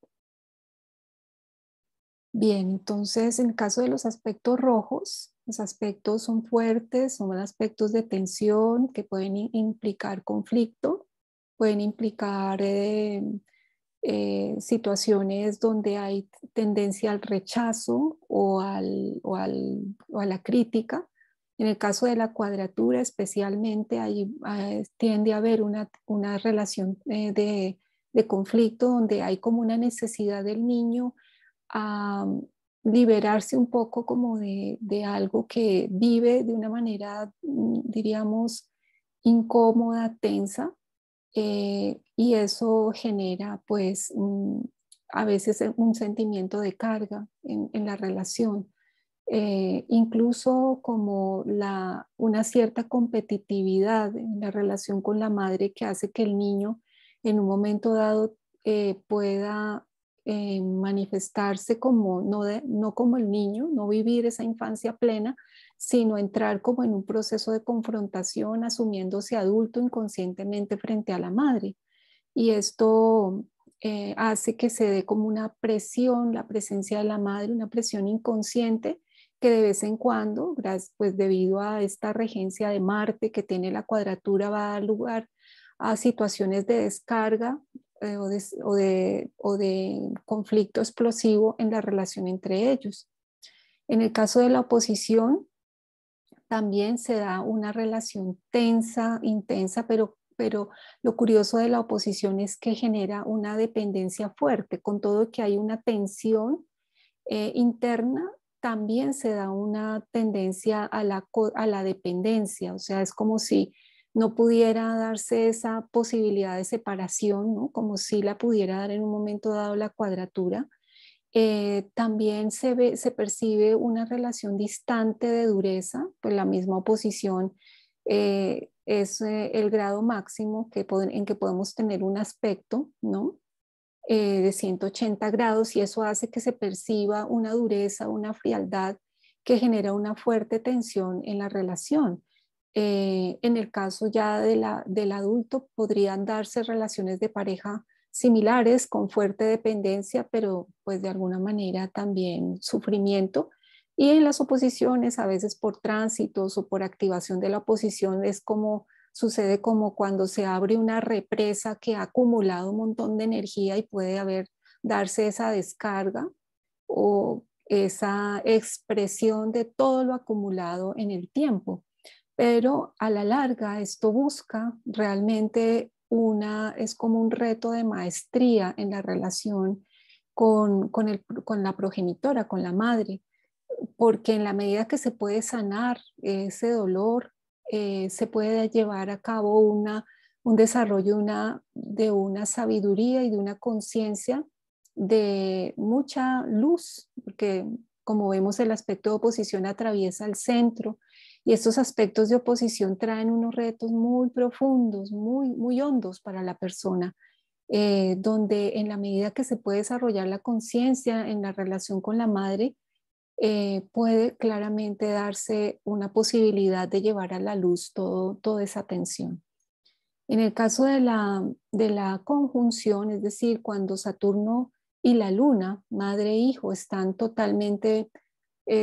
Bien, entonces en el caso de los aspectos rojos, los aspectos son fuertes, son aspectos de tensión que pueden implicar conflicto, pueden implicar situaciones donde hay tendencia al rechazo o a la crítica. En el caso de la cuadratura especialmente, tiende a haber una relación de conflicto donde hay como una necesidad del niño a liberarse un poco como de algo que vive de una manera, diríamos, incómoda, tensa, y eso genera pues a veces un sentimiento de carga en la relación. Incluso como una cierta competitividad en la relación con la madre que hace que el niño en un momento dado pueda manifestarse como no como el niño, no vivir esa infancia plena, sino entrar como en un proceso de confrontación, asumiéndose adulto inconscientemente frente a la madre. Y esto hace que se dé como una presión, la presencia de la madre, una presión inconsciente que de vez en cuando, pues debido a esta regencia de Marte que tiene la cuadratura, va a dar lugar a situaciones de descarga o de conflicto explosivo en la relación entre ellos. En el caso de la oposición, también se da una relación tensa, intensa, pero lo curioso de la oposición es que genera una dependencia fuerte. Con todo que hay una tensión interna, también se da una tendencia a la dependencia. O sea, es como si no pudiera darse esa posibilidad de separación, ¿no? Como si la pudiera dar en un momento dado la cuadratura. También se percibe una relación distante de dureza, pues la misma oposición es el grado máximo en que podemos tener un aspecto, ¿no? De 180 grados, y eso hace que se perciba una dureza, una frialdad que genera una fuerte tensión en la relación. En el caso ya del adulto, podrían darse relaciones de pareja similares con fuerte dependencia, pero pues de alguna manera también sufrimiento. Y en las oposiciones, a veces por tránsitos o por activación de la oposición, es como sucede como cuando se abre una represa que ha acumulado un montón de energía y puede darse esa descarga o esa expresión de todo lo acumulado en el tiempo. Pero a la larga esto busca realmente es como un reto de maestría en la relación con la progenitora, con la madre, porque en la medida que se puede sanar ese dolor, se puede llevar a cabo un desarrollo de una sabiduría y de una conciencia de mucha luz, porque como vemos el aspecto de oposición atraviesa el centro y estos aspectos de oposición traen unos retos muy profundos, muy, muy hondos para la persona. Donde en la medida que se puede desarrollar la conciencia en la relación con la madre, puede claramente darse una posibilidad de llevar a la luz toda esa tensión. En el caso de la conjunción, es decir, cuando Saturno y la Luna, madre e hijo, están totalmente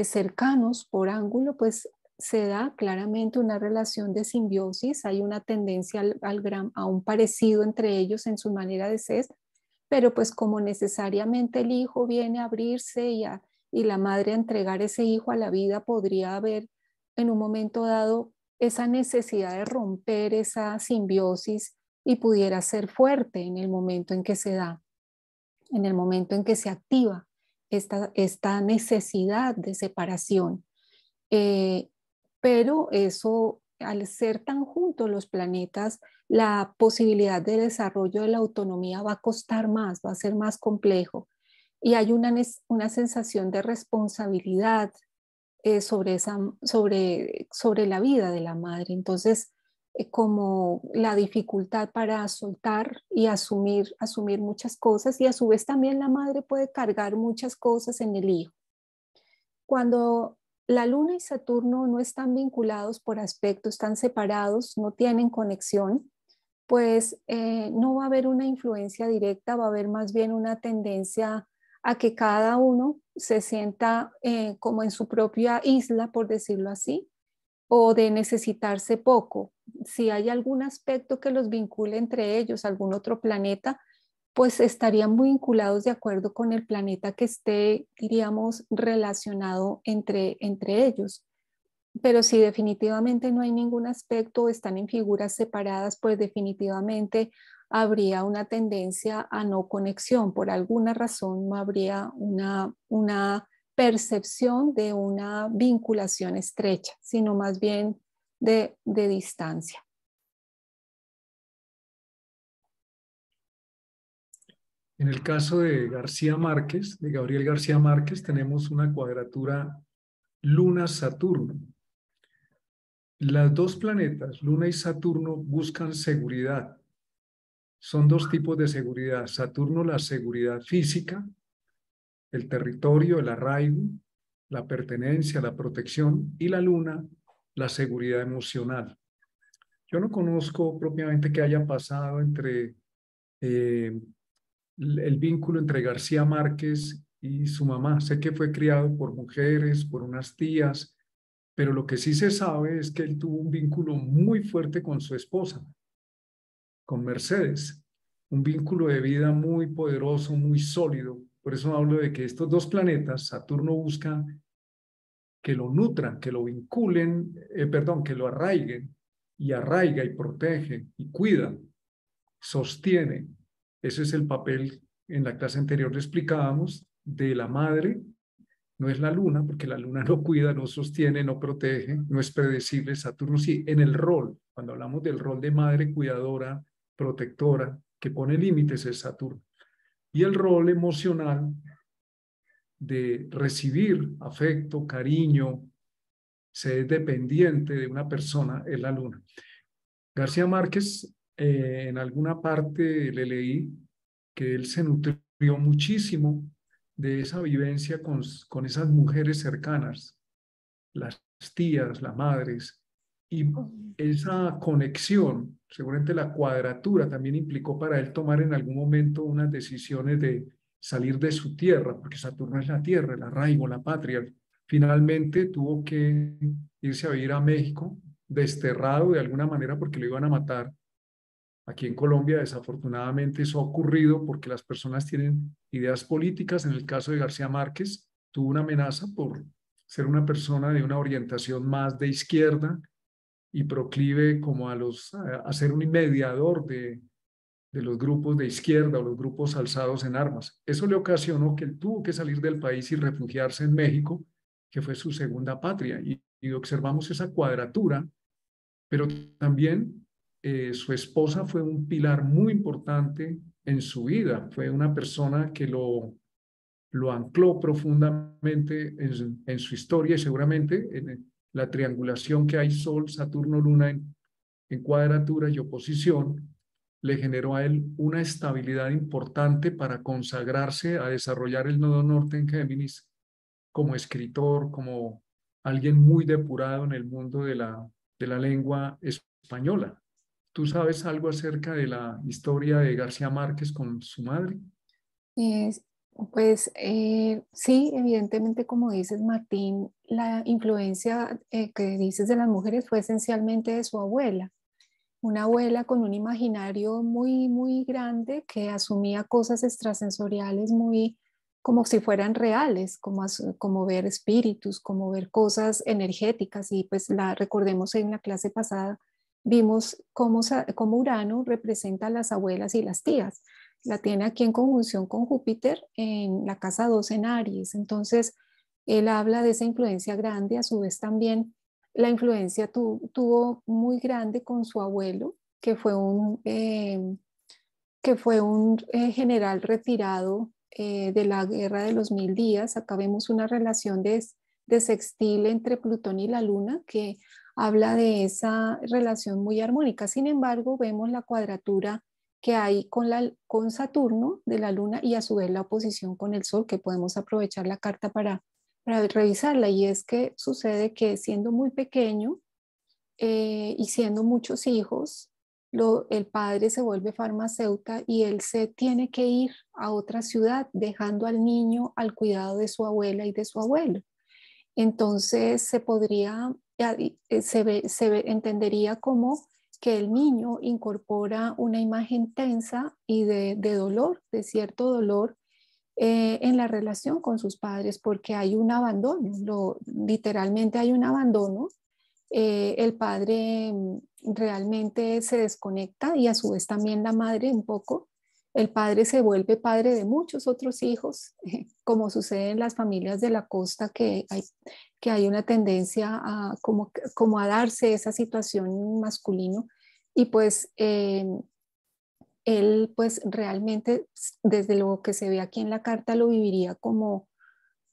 cercanos por ángulo, pues se da claramente una relación de simbiosis, hay una tendencia a un parecido entre ellos en su manera de ser, pero pues como necesariamente el hijo viene a abrirse y la madre a entregar ese hijo a la vida, podría haber en un momento dado esa necesidad de romper esa simbiosis y pudiera ser fuerte en el momento en que se da, en el momento en que se activa esta necesidad de separación. Eh, pero eso, al ser tan juntos los planetas, la posibilidad de desarrollo de la autonomía va a costar más, va a ser más complejo. Y hay una sensación de responsabilidad sobre la vida de la madre. Entonces, como la dificultad para soltar y asumir muchas cosas, y a su vez también la madre puede cargar muchas cosas en el hijo. Cuando la Luna y Saturno no están vinculados por aspecto, están separados, no tienen conexión, pues no va a haber una influencia directa, va a haber más bien una tendencia a que cada uno se sienta como en su propia isla, por decirlo así, o de necesitarse poco. Si hay algún aspecto que los vincule entre ellos, algún otro planeta, pues estarían muy vinculados de acuerdo con el planeta que esté, diríamos, relacionado entre ellos. Pero si definitivamente no hay ningún aspecto, están en figuras separadas, pues definitivamente habría una tendencia a no conexión. Por alguna razón no habría una percepción de una vinculación estrecha, sino más bien de distancia. En el caso de García Márquez, de Gabriel García Márquez, tenemos una cuadratura Luna-Saturno. Las dos planetas, Luna y Saturno, buscan seguridad. Son dos tipos de seguridad. Saturno, la seguridad física, el territorio, el arraigo, la pertenencia, la protección, y la Luna, la seguridad emocional. Yo no conozco propiamente qué haya pasado entre el vínculo entre García Márquez y su mamá. Sé que fue criado por mujeres, por unas tías, pero lo que sí se sabe es que él tuvo un vínculo muy fuerte con su esposa, con Mercedes, un vínculo de vida muy poderoso, muy sólido. Por eso hablo de que estos dos planetas, Saturno busca que lo nutran, que lo vinculen, perdón, que lo arraiguen, y arraiga y protege y cuida, sostiene. Ese es el papel, en la clase anterior le explicábamos, de la madre. No es la luna, porque la luna no cuida, no sostiene, no protege, no es predecible. Saturno sí, en el rol, cuando hablamos del rol de madre cuidadora, protectora, que pone límites, es Saturno. Y el rol emocional de recibir afecto, cariño, ser dependiente de una persona, es la luna. García Márquez, en alguna parte le leí que él se nutrió muchísimo de esa vivencia con esas mujeres cercanas, las tías, las madres, y esa conexión, seguramente la cuadratura también implicó para él tomar en algún momento unas decisiones de salir de su tierra, porque Saturno es la tierra, el arraigo, la patria. Finalmente tuvo que irse a vivir a México, desterrado de alguna manera porque lo iban a matar. Aquí en Colombia, desafortunadamente, eso ha ocurrido porque las personas tienen ideas políticas. En el caso de García Márquez, tuvo una amenaza por ser una persona de una orientación más de izquierda y proclive como a ser un mediador de los grupos de izquierda o los grupos alzados en armas. Eso le ocasionó que él tuvo que salir del país y refugiarse en México, que fue su segunda patria. Y observamos esa cuadratura, pero también su esposa fue un pilar muy importante en su vida. Fue una persona que lo ancló profundamente en su historia y seguramente en la triangulación que hay Sol, Saturno, Luna en cuadratura y oposición, le generó a él una estabilidad importante para consagrarse a desarrollar el nodo norte en Géminis como escritor, como alguien muy depurado en el mundo de la lengua española. ¿Tú sabes algo acerca de la historia de García Márquez con su madre? Es- pues sí, evidentemente, como dices, Martín, la influencia que dices de las mujeres fue esencialmente de su abuela, una abuela con un imaginario muy, muy grande que asumía cosas extrasensoriales muy como si fueran reales, como ver espíritus, como ver cosas energéticas. Y pues recordemos en la clase pasada, vimos cómo Urano representa a las abuelas y las tías. La tiene aquí en conjunción con Júpiter en la casa 2 en Aries. Entonces, él habla de esa influencia grande, a su vez también la influencia tuvo muy grande con su abuelo, que fue un general retirado de la Guerra de los Mil Días. Acá vemos una relación de sextil entre Plutón y la Luna que habla de esa relación muy armónica. Sin embargo, vemos la cuadratura que hay con Saturno de la Luna y a su vez la oposición con el Sol, que podemos aprovechar la carta para revisarla. Y es que sucede que siendo muy pequeño y siendo muchos hijos, el padre se vuelve farmacéuta y él se tiene que ir a otra ciudad, dejando al niño al cuidado de su abuela y de su abuelo. Entonces entendería como que el niño incorpora una imagen tensa y de dolor, de cierto dolor, en la relación con sus padres, porque hay un abandono, literalmente hay un abandono. El padre realmente se desconecta y a su vez también la madre un poco. El padre se vuelve padre de muchos otros hijos, como sucede en las familias de la costa, que hay una tendencia como a darse esa situación masculino. Y pues él pues realmente, desde lo que se ve aquí en la carta, lo viviría como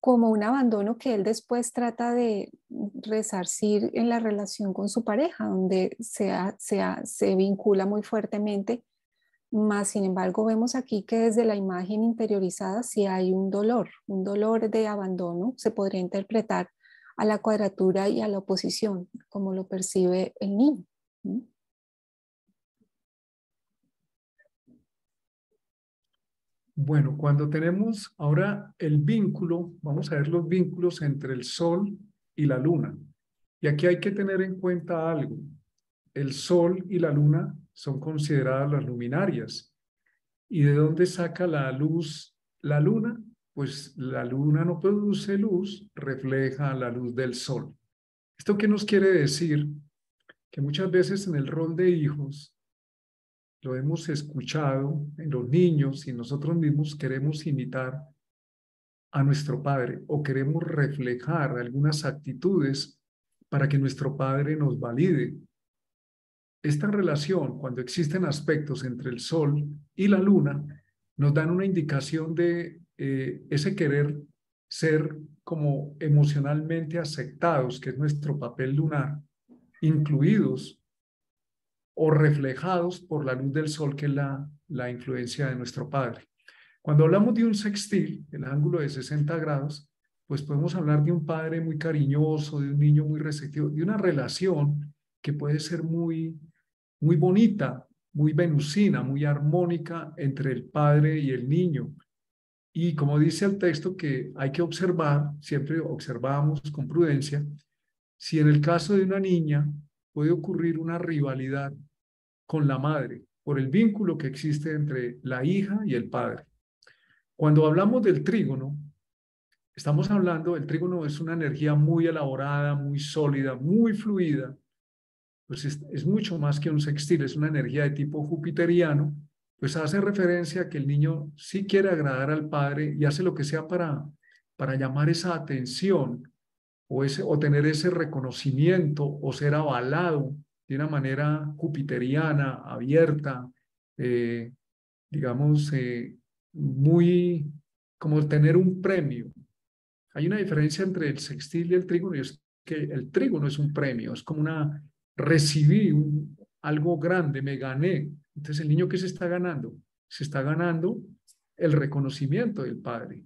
un abandono que él después trata de resarcir en la relación con su pareja, donde se vincula muy fuertemente. Más sin embargo, vemos aquí que desde la imagen interiorizada sí hay un dolor de abandono, se podría interpretar a la cuadratura y a la oposición, como lo percibe el niño. ¿Mm? Bueno, cuando tenemos ahora el vínculo, vamos a ver los vínculos entre el Sol y la Luna. Y aquí hay que tener en cuenta algo. El Sol y la Luna son consideradas las luminarias. ¿Y de dónde saca la luz la Luna? pues la luna no produce luz, refleja la luz del sol. ¿Esto qué nos quiere decir? Que muchas veces en el rol de hijos, lo hemos escuchado en los niños y nosotros mismos queremos imitar a nuestro padre o queremos reflejar algunas actitudes para que nuestro padre nos valide. Esta relación, cuando existen aspectos entre el sol y la luna, nos dan una indicación de ese querer ser como emocionalmente aceptados, que es nuestro papel lunar, incluidos o reflejados por la luz del sol, que es la influencia de nuestro padre. Cuando hablamos de un sextil, el ángulo de 60 grados, pues podemos hablar de un padre muy cariñoso, de un niño muy receptivo, de una relación que puede ser muy bonita, muy venusina, muy armónica entre el padre y el niño. Y como dice el texto que hay que observar, siempre observamos con prudencia, si en el caso de una niña puede ocurrir una rivalidad con la madre por el vínculo que existe entre la hija y el padre. Cuando hablamos del trígono, estamos hablando, el trígono es una energía muy elaborada, muy sólida, muy fluida, pues es mucho más que un sextil, es una energía de tipo jupiteriano, pues hace referencia a que el niño sí quiere agradar al padre y hace lo que sea para llamar esa atención o tener ese reconocimiento o ser avalado de una manera jupiteriana, abierta, eh, digamos, muy como tener un premio. Hay una diferencia entre el sextil y el trígono, y es que el trígono es un premio, es como recibí algo grande, me gané. Entonces, ¿el niño qué se está ganando? Se está ganando el reconocimiento del padre.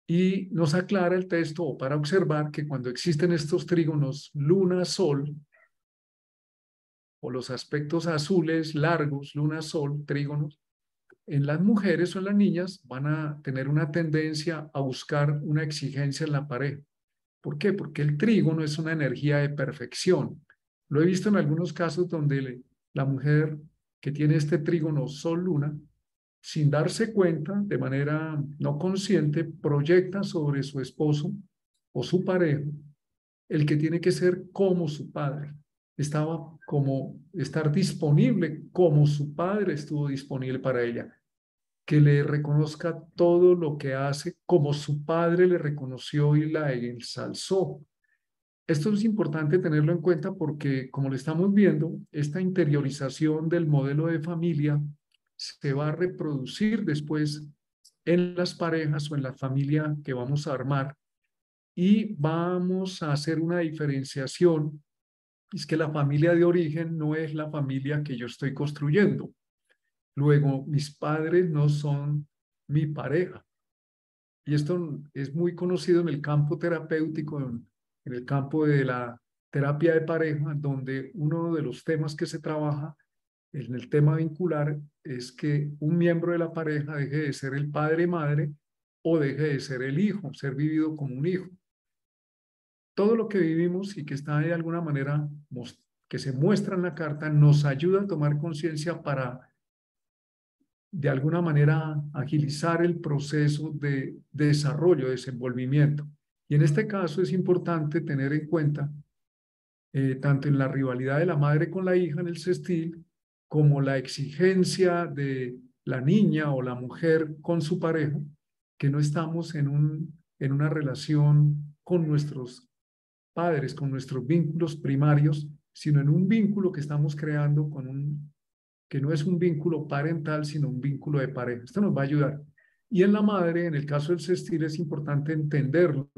Y nos aclara el texto para observar que cuando existen estos trígonos luna-sol, o los aspectos azules largos, luna-sol, trígonos, en las mujeres o en las niñas van a tener una tendencia a buscar una exigencia en la pareja. ¿Por qué? Porque el trígono es una energía de perfección. Lo he visto en algunos casos donde la mujer que tiene este trígono sol-luna, sin darse cuenta, de manera no consciente, proyecta sobre su esposo o su pareja el que tiene que ser como su padre. Estaba como estar disponible como su padre estuvo disponible para ella, que le reconozca todo lo que hace como su padre le reconoció y la ensalzó. Esto es importante tenerlo en cuenta porque, como lo estamos viendo, esta interiorización del modelo de familia se va a reproducir después en las parejas o en la familia que vamos a armar y vamos a hacer una diferenciación. Es que la familia de origen no es la familia que yo estoy construyendo. Luego, mis padres no son mi pareja. Y esto es muy conocido en el campo terapéutico, en el campo de la terapia de pareja, donde uno de los temas que se trabaja en el tema vincular es que un miembro de la pareja deje de ser el padre-madre o deje de ser el hijo, ser vivido como un hijo. Todo lo que vivimos y que está de alguna manera, que se muestra en la carta, nos ayuda a tomar conciencia para de alguna manera agilizar el proceso de desarrollo, de desenvolvimiento. Y en este caso es importante tener en cuenta, tanto en la rivalidad de la madre con la hija en el sextil, como la exigencia de la niña o la mujer con su pareja, que no estamos en una relación con nuestros padres, con nuestros vínculos primarios, sino en un vínculo que estamos creando que no es un vínculo parental, sino un vínculo de pareja. Esto nos va a ayudar. Y en la madre, en el caso del sextil, es importante entenderlo,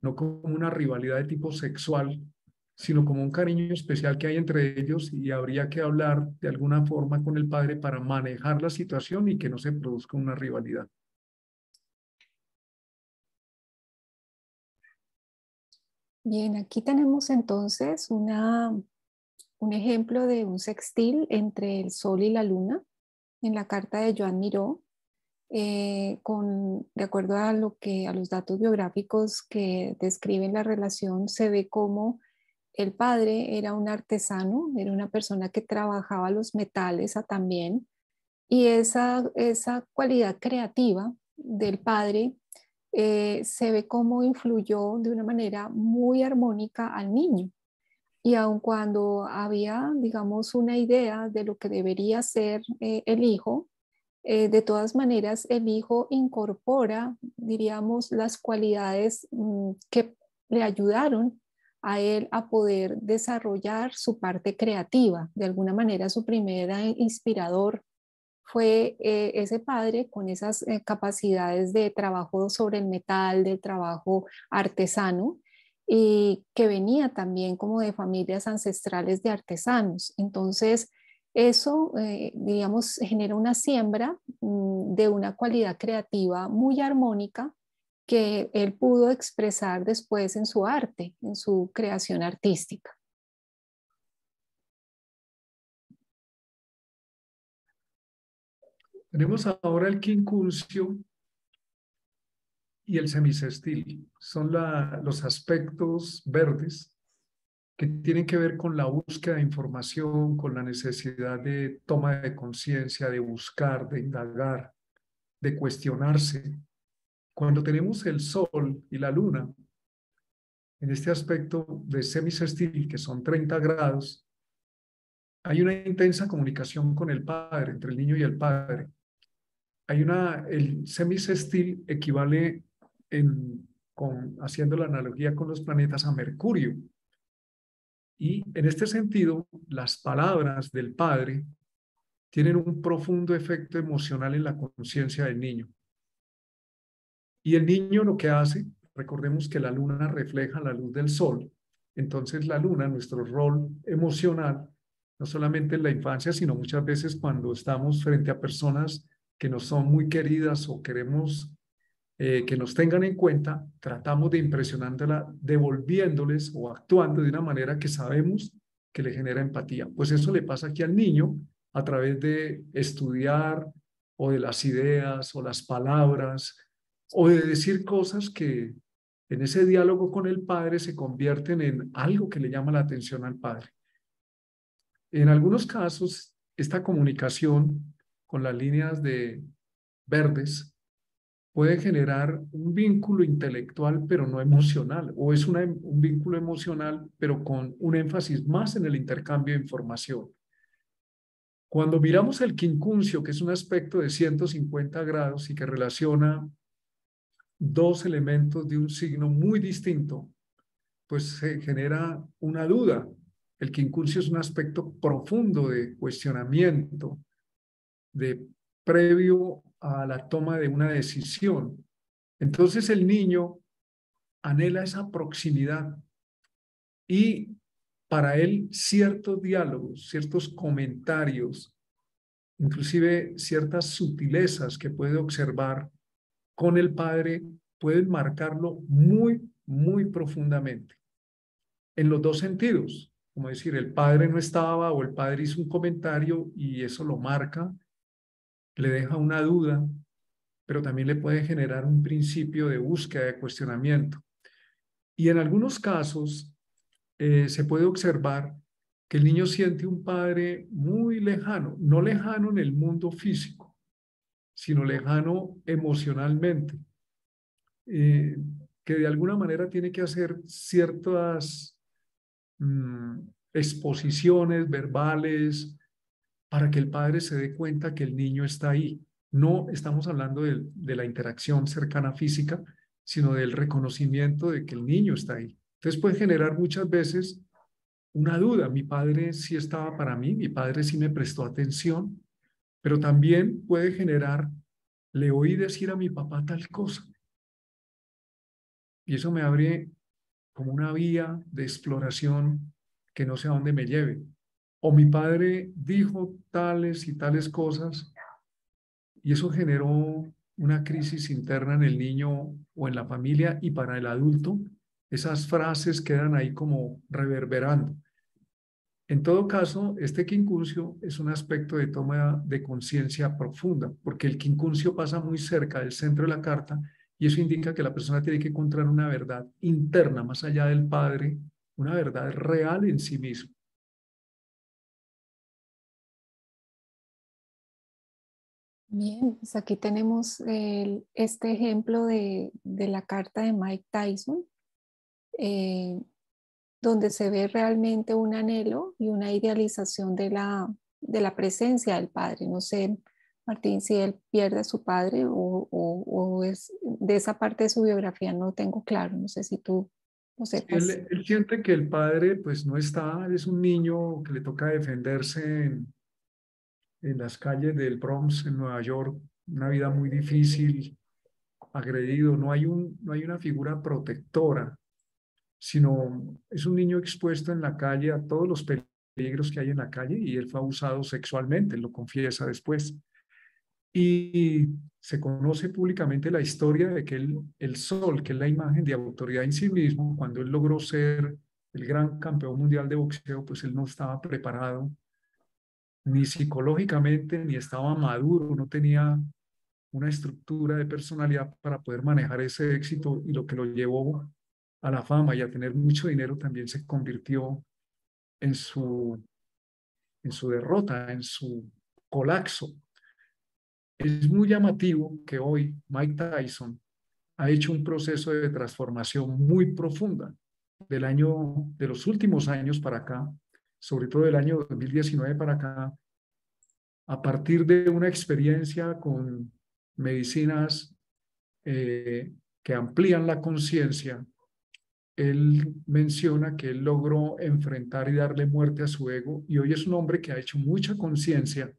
no como una rivalidad de tipo sexual, sino como un cariño especial que hay entre ellos y habría que hablar de alguna forma con el padre para manejar la situación y que no se produzca una rivalidad. Bien, aquí tenemos entonces un ejemplo de un sextil entre el Sol y la Luna en la carta de Joan Miró, de acuerdo a a los datos biográficos que describen la relación, se ve como el padre era un artesano, era una persona que trabajaba los metales también, y esa cualidad creativa del padre se ve cómo influyó de una manera muy armónica al niño. Y aun cuando había, digamos, una idea de lo que debería ser el hijo, de todas maneras el hijo incorpora, diríamos, las cualidades que le ayudaron a él a poder desarrollar su parte creativa. De alguna manera, su primer inspirador fue ese padre con esas capacidades de trabajo sobre el metal, de trabajo artesano, y que venía también como de familias ancestrales de artesanos. Entonces, eso, digamos, genera una siembra de una cualidad creativa muy armónica que él pudo expresar después en su arte, en su creación artística. Tenemos ahora el quincuncio y el semisestil. Son los aspectos verdes que tienen que ver con la búsqueda de información, con la necesidad de toma de conciencia, de buscar, de indagar, de cuestionarse. Cuando tenemos el sol y la luna, en este aspecto de semisestil, que son 30 grados, hay una intensa comunicación con el padre, entre el niño y el padre. El semisestil equivale, haciendo la analogía con los planetas, a Mercurio. Y en este sentido, las palabras del padre tienen un profundo efecto emocional en la conciencia del niño. Y el niño lo que hace, recordemos que la luna refleja la luz del sol, entonces la luna, nuestro rol emocional, no solamente en la infancia, sino muchas veces cuando estamos frente a personas que nos son muy queridas o queremos que nos tengan en cuenta, tratamos de impresionándola, devolviéndoles o actuando de una manera que sabemos que le genera empatía. Pues eso le pasa aquí al niño a través de estudiar o de las ideas o las palabras o de decir cosas que en ese diálogo con el padre se convierten en algo que le llama la atención al padre. En algunos casos, esta comunicación con las líneas de verdes puede generar un vínculo intelectual, pero no emocional, o es un vínculo emocional, pero con un énfasis más en el intercambio de información. Cuando miramos el quincuncio, que es un aspecto de 150 grados y que relaciona dos elementos de un signo muy distinto, pues se genera una duda. El quincuncio es un aspecto profundo de cuestionamiento, de previo a la toma de una decisión. Entonces el niño anhela esa proximidad y para él ciertos diálogos, ciertos comentarios, inclusive ciertas sutilezas que puede observar con el padre, pueden marcarlo muy, muy profundamente, en los dos sentidos. Como decir, el padre no estaba o el padre hizo un comentario y eso lo marca, le deja una duda, pero también le puede generar un principio de búsqueda, de cuestionamiento. Y en algunos casos se puede observar que el niño siente un padre muy lejano, no lejano en el mundo físico, sino lejano emocionalmente, eh, que de alguna manera tiene que hacer ciertas mm, exposiciones verbales para que el padre se dé cuenta que el niño está ahí. No estamos hablando de la interacción cercana física, sino del reconocimiento de que el niño está ahí. Entonces puede generar muchas veces una duda. Mi padre sí estaba para mí, mi padre sí me prestó atención, pero también puede generar, le oí decir a mi papá tal cosa. Y eso me abre como una vía de exploración que no sé a dónde me lleve. O mi padre dijo tales y tales cosas y eso generó una crisis interna en el niño o en la familia, y para el adulto esas frases quedan ahí como reverberando. En todo caso, este quincuncio es un aspecto de toma de conciencia profunda, porque el quincuncio pasa muy cerca del centro de la carta y eso indica que la persona tiene que encontrar una verdad interna, más allá del padre, una verdad real en sí mismo. Bien, pues aquí tenemos este ejemplo de la carta de Mike Tyson, eh, donde se ve realmente un anhelo y una idealización de la presencia del padre. No sé, Martín, si él pierde a su padre o es de esa parte de su biografía, no tengo claro, no sé si tú lo Sí, sepas. él siente que el padre pues no está, él es un niño que le toca defenderse en las calles del Bronx, en Nueva York, una vida muy difícil, agredido, no hay una figura protectora, sino es un niño expuesto en la calle a todos los peligros que hay en la calle y él fue abusado sexualmente, lo confiesa después. Y se conoce públicamente la historia de que el Sol, que es la imagen de autoridad en sí mismo, cuando él logró ser el gran campeón mundial de boxeo, pues él no estaba preparado ni psicológicamente, ni estaba maduro, no tenía una estructura de personalidad para poder manejar ese éxito y lo que lo llevó a la fama y a tener mucho dinero también se convirtió en en su derrota, en su colapso. Es muy llamativo que hoy Mike Tyson ha hecho un proceso de transformación muy profunda de los últimos años para acá, sobre todo del año 2019 para acá, a partir de una experiencia con medicinas que amplían la conciencia. Él menciona que él logró enfrentar y darle muerte a su ego y hoy es un hombre que ha hecho mucha conciencia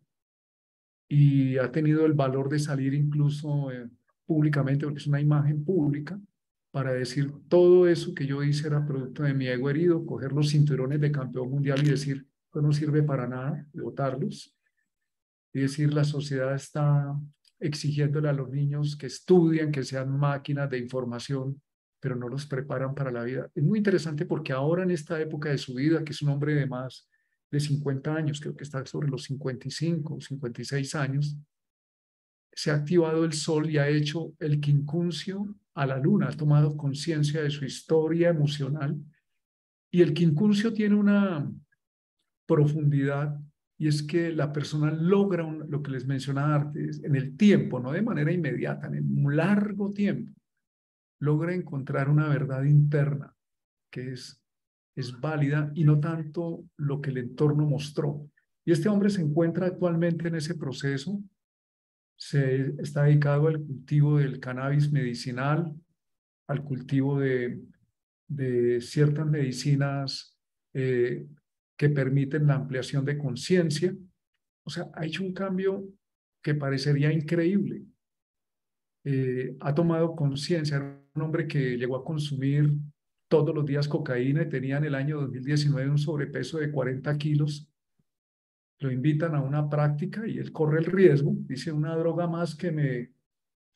y ha tenido el valor de salir incluso públicamente, porque es una imagen pública, para decir todo eso que yo hice era producto de mi ego herido, coger los cinturones de campeón mundial y decir, esto no sirve para nada, y botarlos, y decir, la sociedad está exigiéndole a los niños que estudien, que sean máquinas de información, pero no los preparan para la vida. Es muy interesante porque ahora en esta época de su vida, que es un hombre de más de 50 años, creo que está sobre los 55 o 56 años, se ha activado el sol y ha hecho el quincuncio a la luna, ha tomado conciencia de su historia emocional y el quincuncio tiene una profundidad y es que la persona logra lo que les mencionaba antes, en el tiempo, no de manera inmediata, en un largo tiempo, logra encontrar una verdad interna que es válida y no tanto lo que el entorno mostró. Y este hombre se encuentra actualmente en ese proceso, se está dedicado al cultivo del cannabis medicinal, al cultivo de ciertas medicinas eh, que permiten la ampliación de conciencia. O sea, ha hecho un cambio que parecería increíble. Ha tomado conciencia. Era un hombre que llegó a consumir todos los días cocaína y tenía en el año 2019 un sobrepeso de 40 kilos. Lo invitan a una práctica y él corre el riesgo. Dice, una droga más que me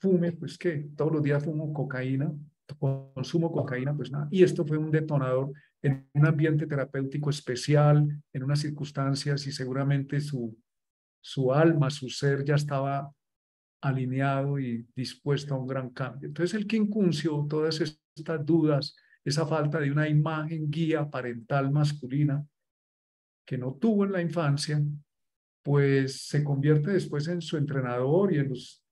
fume, pues que todos los días fumo cocaína, consumo cocaína, pues nada. Y esto fue un detonador en un ambiente terapéutico especial, en unas circunstancias y seguramente su alma, su ser ya estaba alineado y dispuesto a un gran cambio. Entonces el quincuncio, todas estas dudas, esa falta de una imagen guía parental masculina que no tuvo en la infancia, pues se convierte después en su entrenador y en los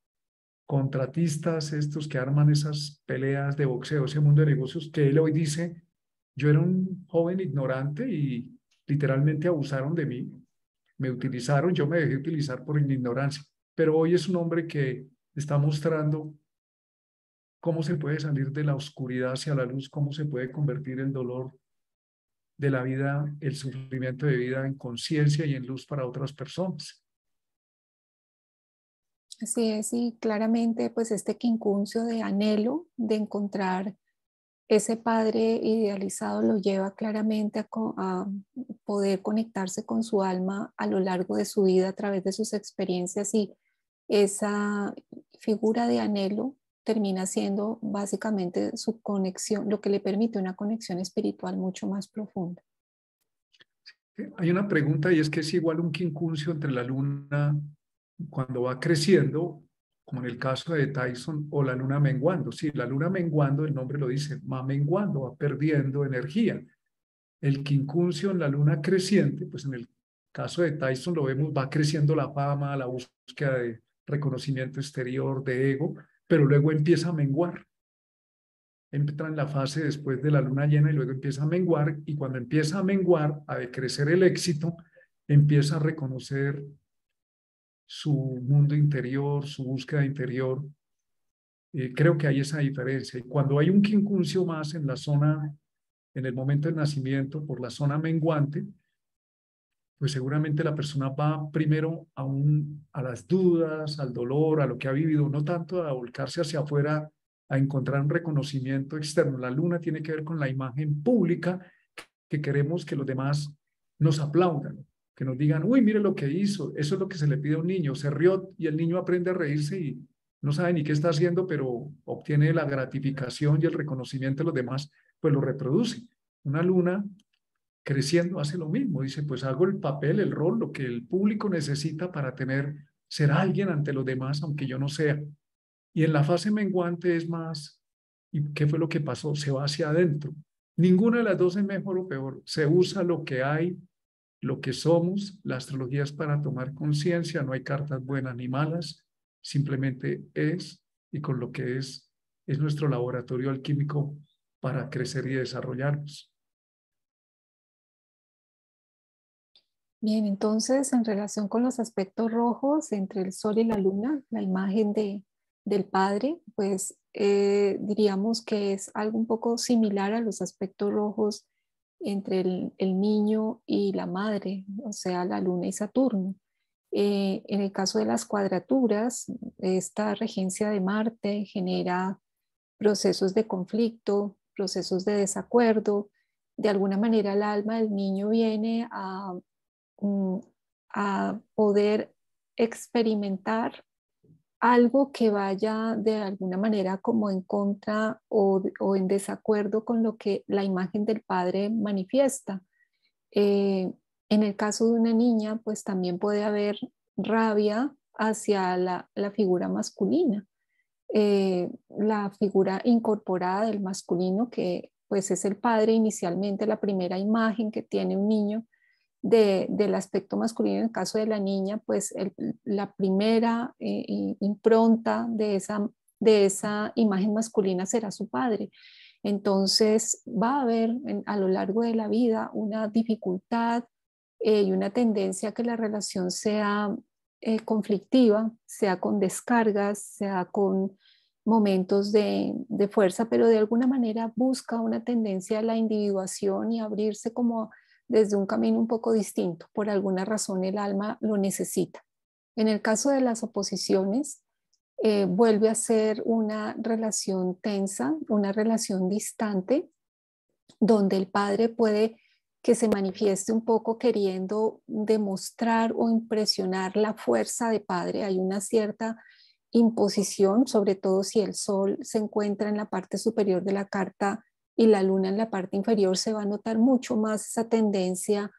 contratistas estos que arman esas peleas de boxeo, ese mundo de negocios, que él hoy dice, yo era un joven ignorante y literalmente abusaron de mí, me utilizaron, yo me dejé utilizar por mi ignorancia, pero hoy es un hombre que está mostrando cómo se puede salir de la oscuridad hacia la luz, cómo se puede convertir el dolor de la vida, el sufrimiento de vida en conciencia y en luz para otras personas. Así es, y claramente pues este quincuncio de anhelo de encontrar ese padre idealizado lo lleva claramente a poder conectarse con su alma a lo largo de su vida a través de sus experiencias y esa figura de anhelo termina siendo básicamente su conexión, lo que le permite una conexión espiritual mucho más profunda. Hay una pregunta y es que es igual un quincuncio entre la luna cuando va creciendo, como en el caso de Tyson, o la luna menguando. Sí, la luna menguando, el nombre lo dice, va menguando, va perdiendo energía. El quincuncio en la luna creciente, pues en el caso de Tyson lo vemos, va creciendo la fama, la búsqueda reconocimiento exterior, de ego, pero luego empieza a menguar. Entra en la fase después de la luna llena y luego empieza a menguar, y cuando empieza a menguar, a decrecer el éxito, empieza a reconocer su mundo interior, su búsqueda interior. Creo que hay esa diferencia. Y cuando hay un quincuncio más en la zona, en el momento del nacimiento, por la zona menguante, pues seguramente la persona va primero a las dudas, al dolor, a lo que ha vivido, no tanto a volcarse hacia afuera, a encontrar un reconocimiento externo. La luna tiene que ver con la imagen pública, que queremos que los demás nos aplaudan, que nos digan, uy, mire lo que hizo. Eso es lo que se le pide a un niño. Se rió y el niño aprende a reírse y no sabe ni qué está haciendo, pero obtiene la gratificación y el reconocimiento de los demás, pues lo reproduce. Una luna creciendo hace lo mismo. Dice, pues hago el papel, el rol, lo que el público necesita para ser alguien ante los demás, aunque yo no sea. Y en la fase menguante es más, ¿y qué fue lo que pasó? Se va hacia adentro. Ninguna de las dos es mejor o peor. Se usa lo que hay, lo que somos. La astrología es para tomar conciencia, no hay cartas buenas ni malas, simplemente es, y con lo que es nuestro laboratorio alquímico para crecer y desarrollarnos. Bien, entonces en relación con los aspectos rojos entre el sol y la luna, la imagen del padre, pues diríamos que es algo un poco similar a los aspectos rojos entre el niño y la madre, o sea, la luna y Saturno. En el caso de las cuadraturas, esta regencia de Marte genera procesos de conflicto, procesos de desacuerdo. De alguna manera el alma del niño viene mm, a poder experimentar algo que vaya de alguna manera como en contra o en desacuerdo con lo que la imagen del padre manifiesta. Eh, en el caso de una niña, pues también puede haber rabia hacia la figura masculina, la figura incorporada del masculino, que pues es el padre inicialmente, la primera imagen que tiene un niño del aspecto masculino. En el caso de la niña, pues la primera impronta de esa imagen masculina será su padre. Entonces va a haber a lo largo de la vida una dificultad y una tendencia a que la relación sea conflictiva, sea con descargas, sea con momentos de fuerza, pero de alguna manera busca una tendencia a la individuación y abrirse como desde un camino un poco distinto. Por alguna razón el alma lo necesita. En el caso de las oposiciones, vuelve a ser una relación tensa, una relación distante, donde el padre puede que se manifieste un poco queriendo demostrar o impresionar la fuerza de padre. Hay una cierta imposición, sobre todo si el sol se encuentra en la parte superior de la carta y la luna en la parte inferior, se va a notar mucho más esa tendencia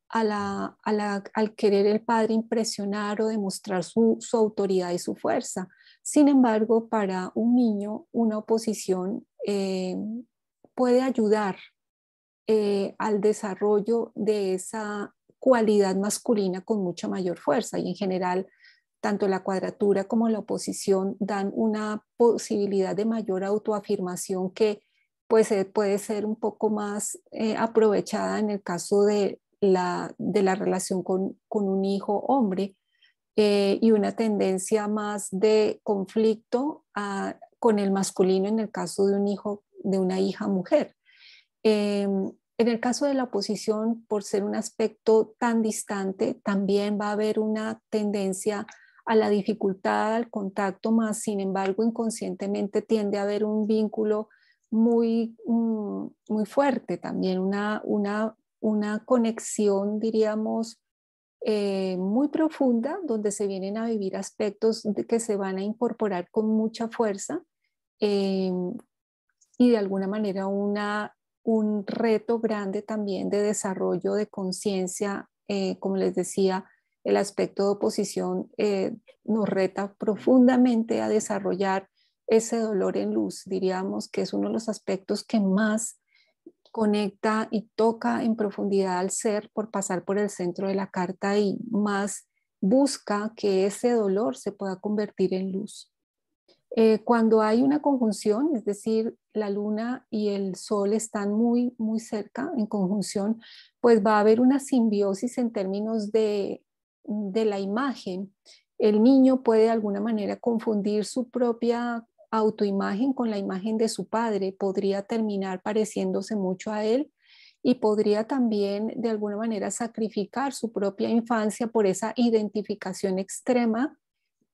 al querer el padre impresionar o demostrar su autoridad y su fuerza. Sin embargo, para un niño, una oposición puede ayudar al desarrollo de esa cualidad masculina con mucha mayor fuerza, y en general tanto la cuadratura como la oposición dan una posibilidad de mayor autoafirmación que pues puede ser un poco más aprovechada en el caso de la relación con un hijo hombre, y una tendencia más de conflicto con el masculino en el caso de un hijo, de una hija mujer. En el caso de la oposición, por ser un aspecto tan distante, también va a haber una tendencia a la dificultad, al contacto, más sin embargo, inconscientemente tiende a haber un vínculo muy fuerte, también una conexión, diríamos, muy profunda, donde se vienen a vivir aspectos que se van a incorporar con mucha fuerza, eh, y de alguna manera un reto grande también de desarrollo de conciencia. Como les decía, el aspecto de oposición nos reta profundamente a desarrollar ese dolor en luz. Diríamos que es uno de los aspectos que más conecta y toca en profundidad al ser por pasar por el centro de la carta y más busca que ese dolor se pueda convertir en luz. Cuando hay una conjunción, es decir, la luna y el sol están muy, muy cerca en conjunción, pues va a haber una simbiosis en términos de la imagen. El niño puede de alguna manera confundir su propia autoimagen con la imagen de su padre, podría terminar pareciéndose mucho a él y podría también de alguna manera sacrificar su propia infancia por esa identificación extrema,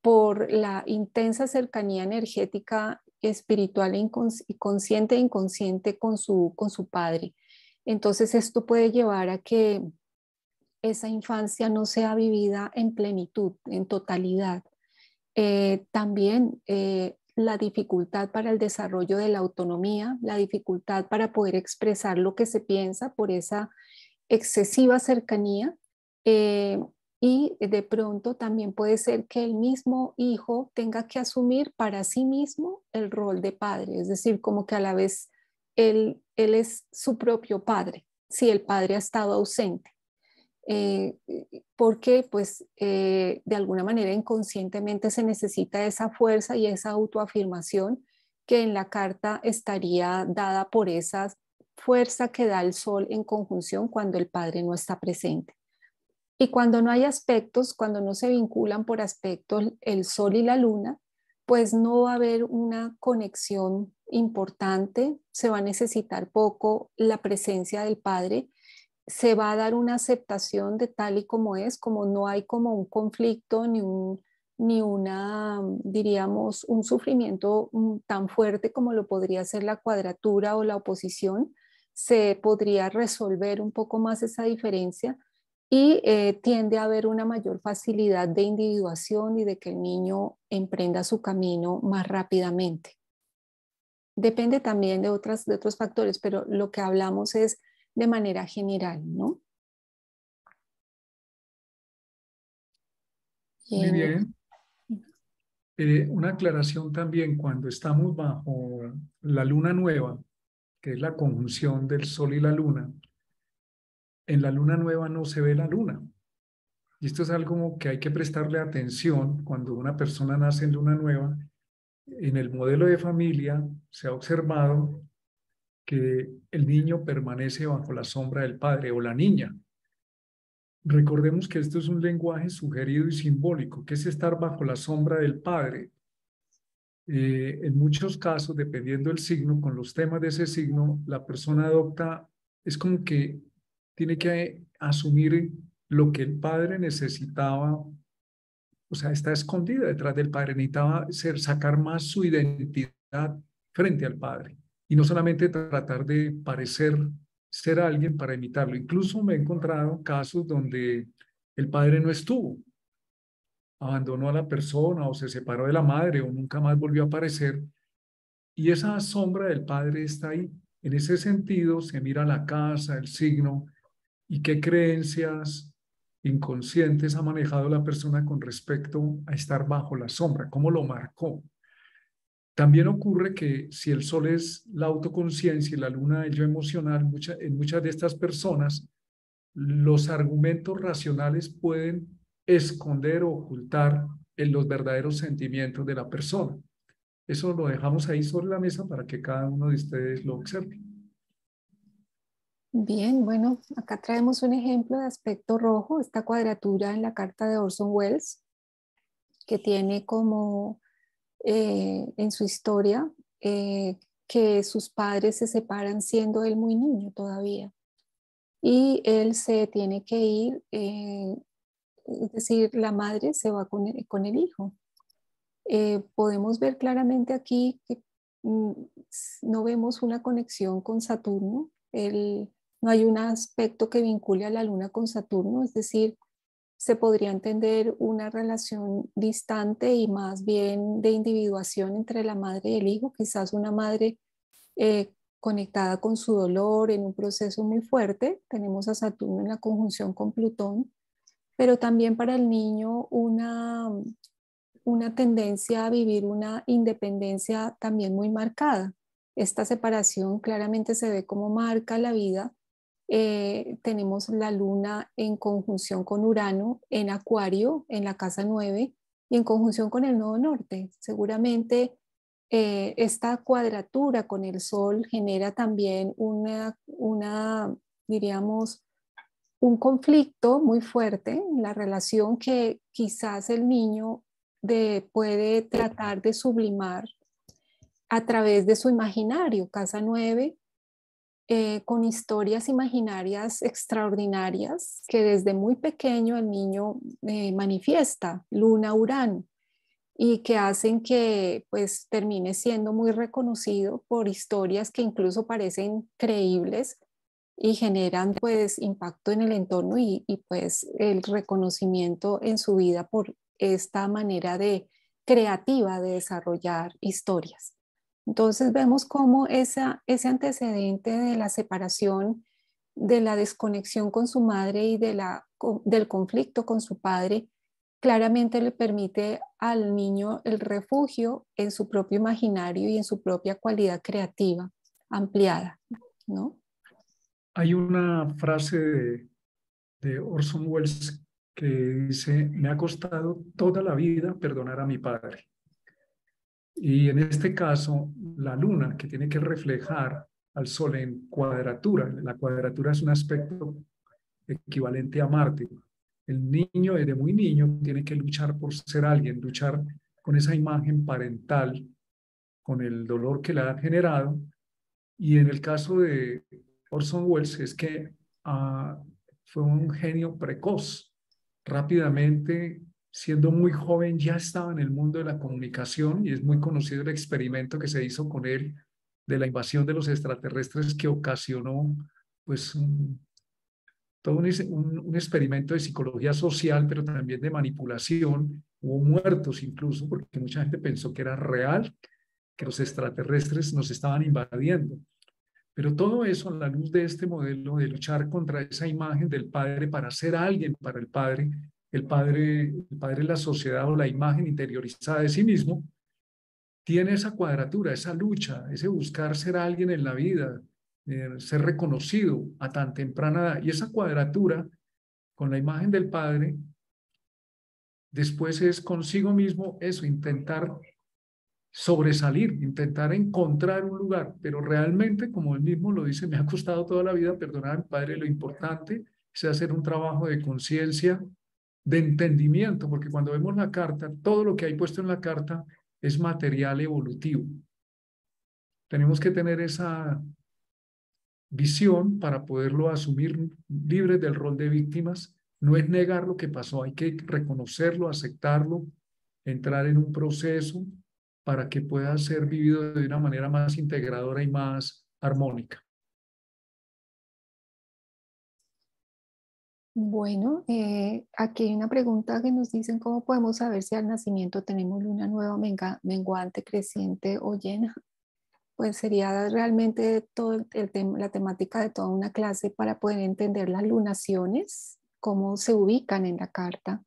por la intensa cercanía energética, espiritual y consciente e inconsciente con su padre. Entonces esto puede llevar a que esa infancia no sea vivida en plenitud, en totalidad. También la dificultad para el desarrollo de la autonomía, la dificultad para poder expresar lo que se piensa por esa excesiva cercanía. eh, y de pronto también puede ser que el mismo hijo tenga que asumir para sí mismo el rol de padre, es decir, como que a la vez él es su propio padre, si el padre ha estado ausente. Eh, Porque pues de alguna manera inconscientemente se necesita esa fuerza y esa autoafirmación que en la carta estaría dada por esa fuerza que da el sol en conjunción cuando el padre no está presente. Y cuando no hay aspectos, cuando no se vinculan por aspectos el sol y la luna, pues no va a haber una conexión importante, se va a necesitar poco la presencia del padre, se va a dar una aceptación de tal y como es, como no hay como un conflicto ni una, diríamos, un sufrimiento tan fuerte como lo podría ser la cuadratura o la oposición, se podría resolver un poco más esa diferencia y tiende a haber una mayor facilidad de individuación y de que el niño emprenda su camino más rápidamente. Depende también de otros factores, pero lo que hablamos es de manera general, ¿no? Muy Bien. bien. Una aclaración también, cuando estamos bajo la luna nueva, que es la conjunción del sol y la luna, en la luna nueva no se ve la luna. Y esto es algo que hay que prestarle atención cuando una persona nace en luna nueva. En el modelo de familia se ha observado que el niño permanece bajo la sombra del padre o la niña. Recordemos que esto es un lenguaje sugerido y simbólico, que es estar bajo la sombra del padre. En muchos casos, dependiendo del signo, con los temas de ese signo, la persona adopta, es como que tiene que asumir lo que el padre necesitaba, o sea, está escondida detrás del padre, necesitaba sacar más su identidad frente al padre y no solamente tratar de parecer ser alguien para imitarlo. Incluso me he encontrado casos donde el padre no estuvo, abandonó a la persona o se separó de la madre o nunca más volvió a aparecer y esa sombra del padre está ahí. En ese sentido, se mira la casa, el signo y qué creencias inconscientes ha manejado la persona con respecto a estar bajo la sombra, cómo lo marcó. También ocurre que si el sol es la autoconciencia y la luna el yo emocional, en muchas de estas personas, los argumentos racionales pueden esconder o ocultar en los verdaderos sentimientos de la persona. Eso lo dejamos ahí sobre la mesa para que cada uno de ustedes lo observe. Bien, bueno, acá traemos un ejemplo de aspecto rojo, esta cuadratura en la carta de Orson Welles, que tiene como en su historia que sus padres se separan siendo él muy niño todavía y él se tiene que ir, es decir, la madre se va con el hijo. Podemos ver claramente aquí que mm, no vemos una conexión con Saturno, no hay un aspecto que vincule a la luna con Saturno, es decir, se podría entender una relación distante y más bien de individuación entre la madre y el hijo, quizás una madre conectada con su dolor en un proceso muy fuerte. Tenemos a Saturno en la conjunción con Plutón, pero también para el niño una tendencia a vivir una independencia también muy marcada. Esta separación claramente se ve como marca la vida tenemos la luna en conjunción con Urano en Acuario, en la casa 9, y en conjunción con el nodo norte. Seguramente esta cuadratura con el Sol genera también diríamos, un conflicto muy fuerte en la relación que quizás el niño puede tratar de sublimar a través de su imaginario. Casa 9, con historias imaginarias extraordinarias que desde muy pequeño el niño manifiesta, Luna, Urano, y que hacen que pues termine siendo muy reconocido por historias que incluso parecen creíbles y generan pues impacto en el entorno y pues el reconocimiento en su vida por esta manera de creativa de desarrollar historias. Entonces vemos cómo ese antecedente de la separación, de la desconexión con su madre y del conflicto con su padre, claramente le permite al niño el refugio en su propio imaginario y en su propia cualidad creativa ampliada, ¿no? Hay una frase de Orson Welles que dice, me ha costado toda la vida perdonar a mi padre. Y en este caso, la luna, que tiene que reflejar al sol en cuadratura, la cuadratura es un aspecto equivalente a Marte. El niño desde muy niño tiene que luchar por ser alguien, luchar con esa imagen parental, con el dolor que le ha generado. Y en el caso de Orson Welles es que fue un genio precoz. Rápidamente, siendo muy joven, ya estaba en el mundo de la comunicación y es muy conocido el experimento que se hizo con él de la invasión de los extraterrestres que ocasionó pues todo un experimento de psicología social, pero también de manipulación. Hubo muertos incluso porque mucha gente pensó que era real, que los extraterrestres nos estaban invadiendo. Pero todo eso a la luz de este modelo de luchar contra esa imagen del padre para ser alguien para el padre es la sociedad o la imagen interiorizada de sí mismo, tiene esa cuadratura, esa lucha, ese buscar ser alguien en la vida, ser reconocido a tan temprana edad. Y esa cuadratura con la imagen del padre, después es consigo mismo eso, intentar sobresalir, intentar encontrar un lugar, pero realmente, como él mismo lo dice, me ha costado toda la vida perdonar a mi padre. Lo importante es hacer un trabajo de conciencia, de entendimiento, porque cuando vemos la carta, todo lo que hay puesto en la carta es material evolutivo. Tenemos que tener esa visión para poderlo asumir libres del rol de víctimas. No es negar lo que pasó, hay que reconocerlo, aceptarlo, entrar en un proceso para que pueda ser vivido de una manera más integradora y más armónica. Bueno, aquí hay una pregunta que nos dicen cómo podemos saber si al nacimiento tenemos luna nueva, menguante, creciente o llena. Pues sería realmente todo la temática de toda una clase para poder entender las lunaciones, cómo se ubican en la carta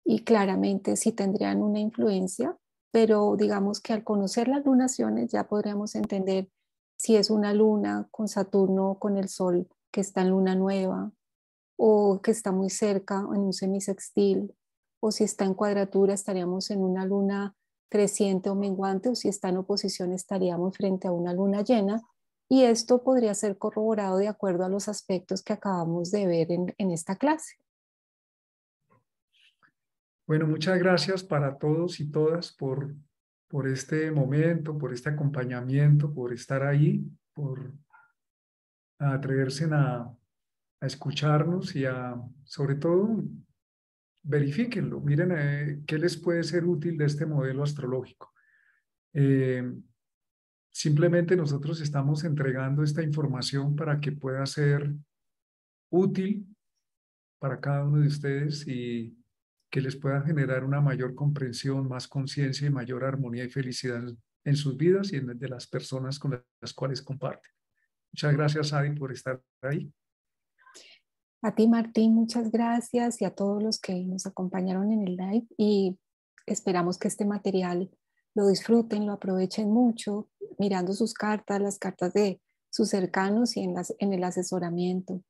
y claramente si tendrían una influencia, pero digamos que al conocer las lunaciones ya podríamos entender si es una luna con Saturno, con el Sol que está en luna nueva o que está muy cerca en un semisextil, o si está en cuadratura estaríamos en una luna creciente o menguante, o si está en oposición estaríamos frente a una luna llena, y esto podría ser corroborado de acuerdo a los aspectos que acabamos de ver en esta clase. Bueno, muchas gracias para todos y todas por este momento, por este acompañamiento, por estar ahí, por atreverse a escucharnos y sobre todo, verifíquenlo, miren qué les puede ser útil de este modelo astrológico. Eh, Simplemente nosotros estamos entregando esta información para que pueda ser útil para cada uno de ustedes y que les pueda generar una mayor comprensión, más conciencia y mayor armonía y felicidad en sus vidas y en de las personas con las cuales comparten. Muchas gracias, Adi, por estar ahí. A ti, Martín, muchas gracias y a todos los que nos acompañaron en el live y esperamos que este material lo disfruten, lo aprovechen mucho, mirando sus cartas, las cartas de sus cercanos y en el asesoramiento.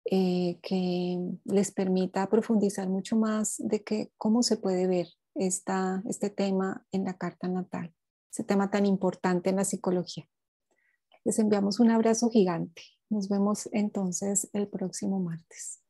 que les permita profundizar mucho más de cómo se puede ver este tema en la carta natal, ese tema tan importante en la psicología. Les enviamos un abrazo gigante. Nos vemos entonces el próximo martes.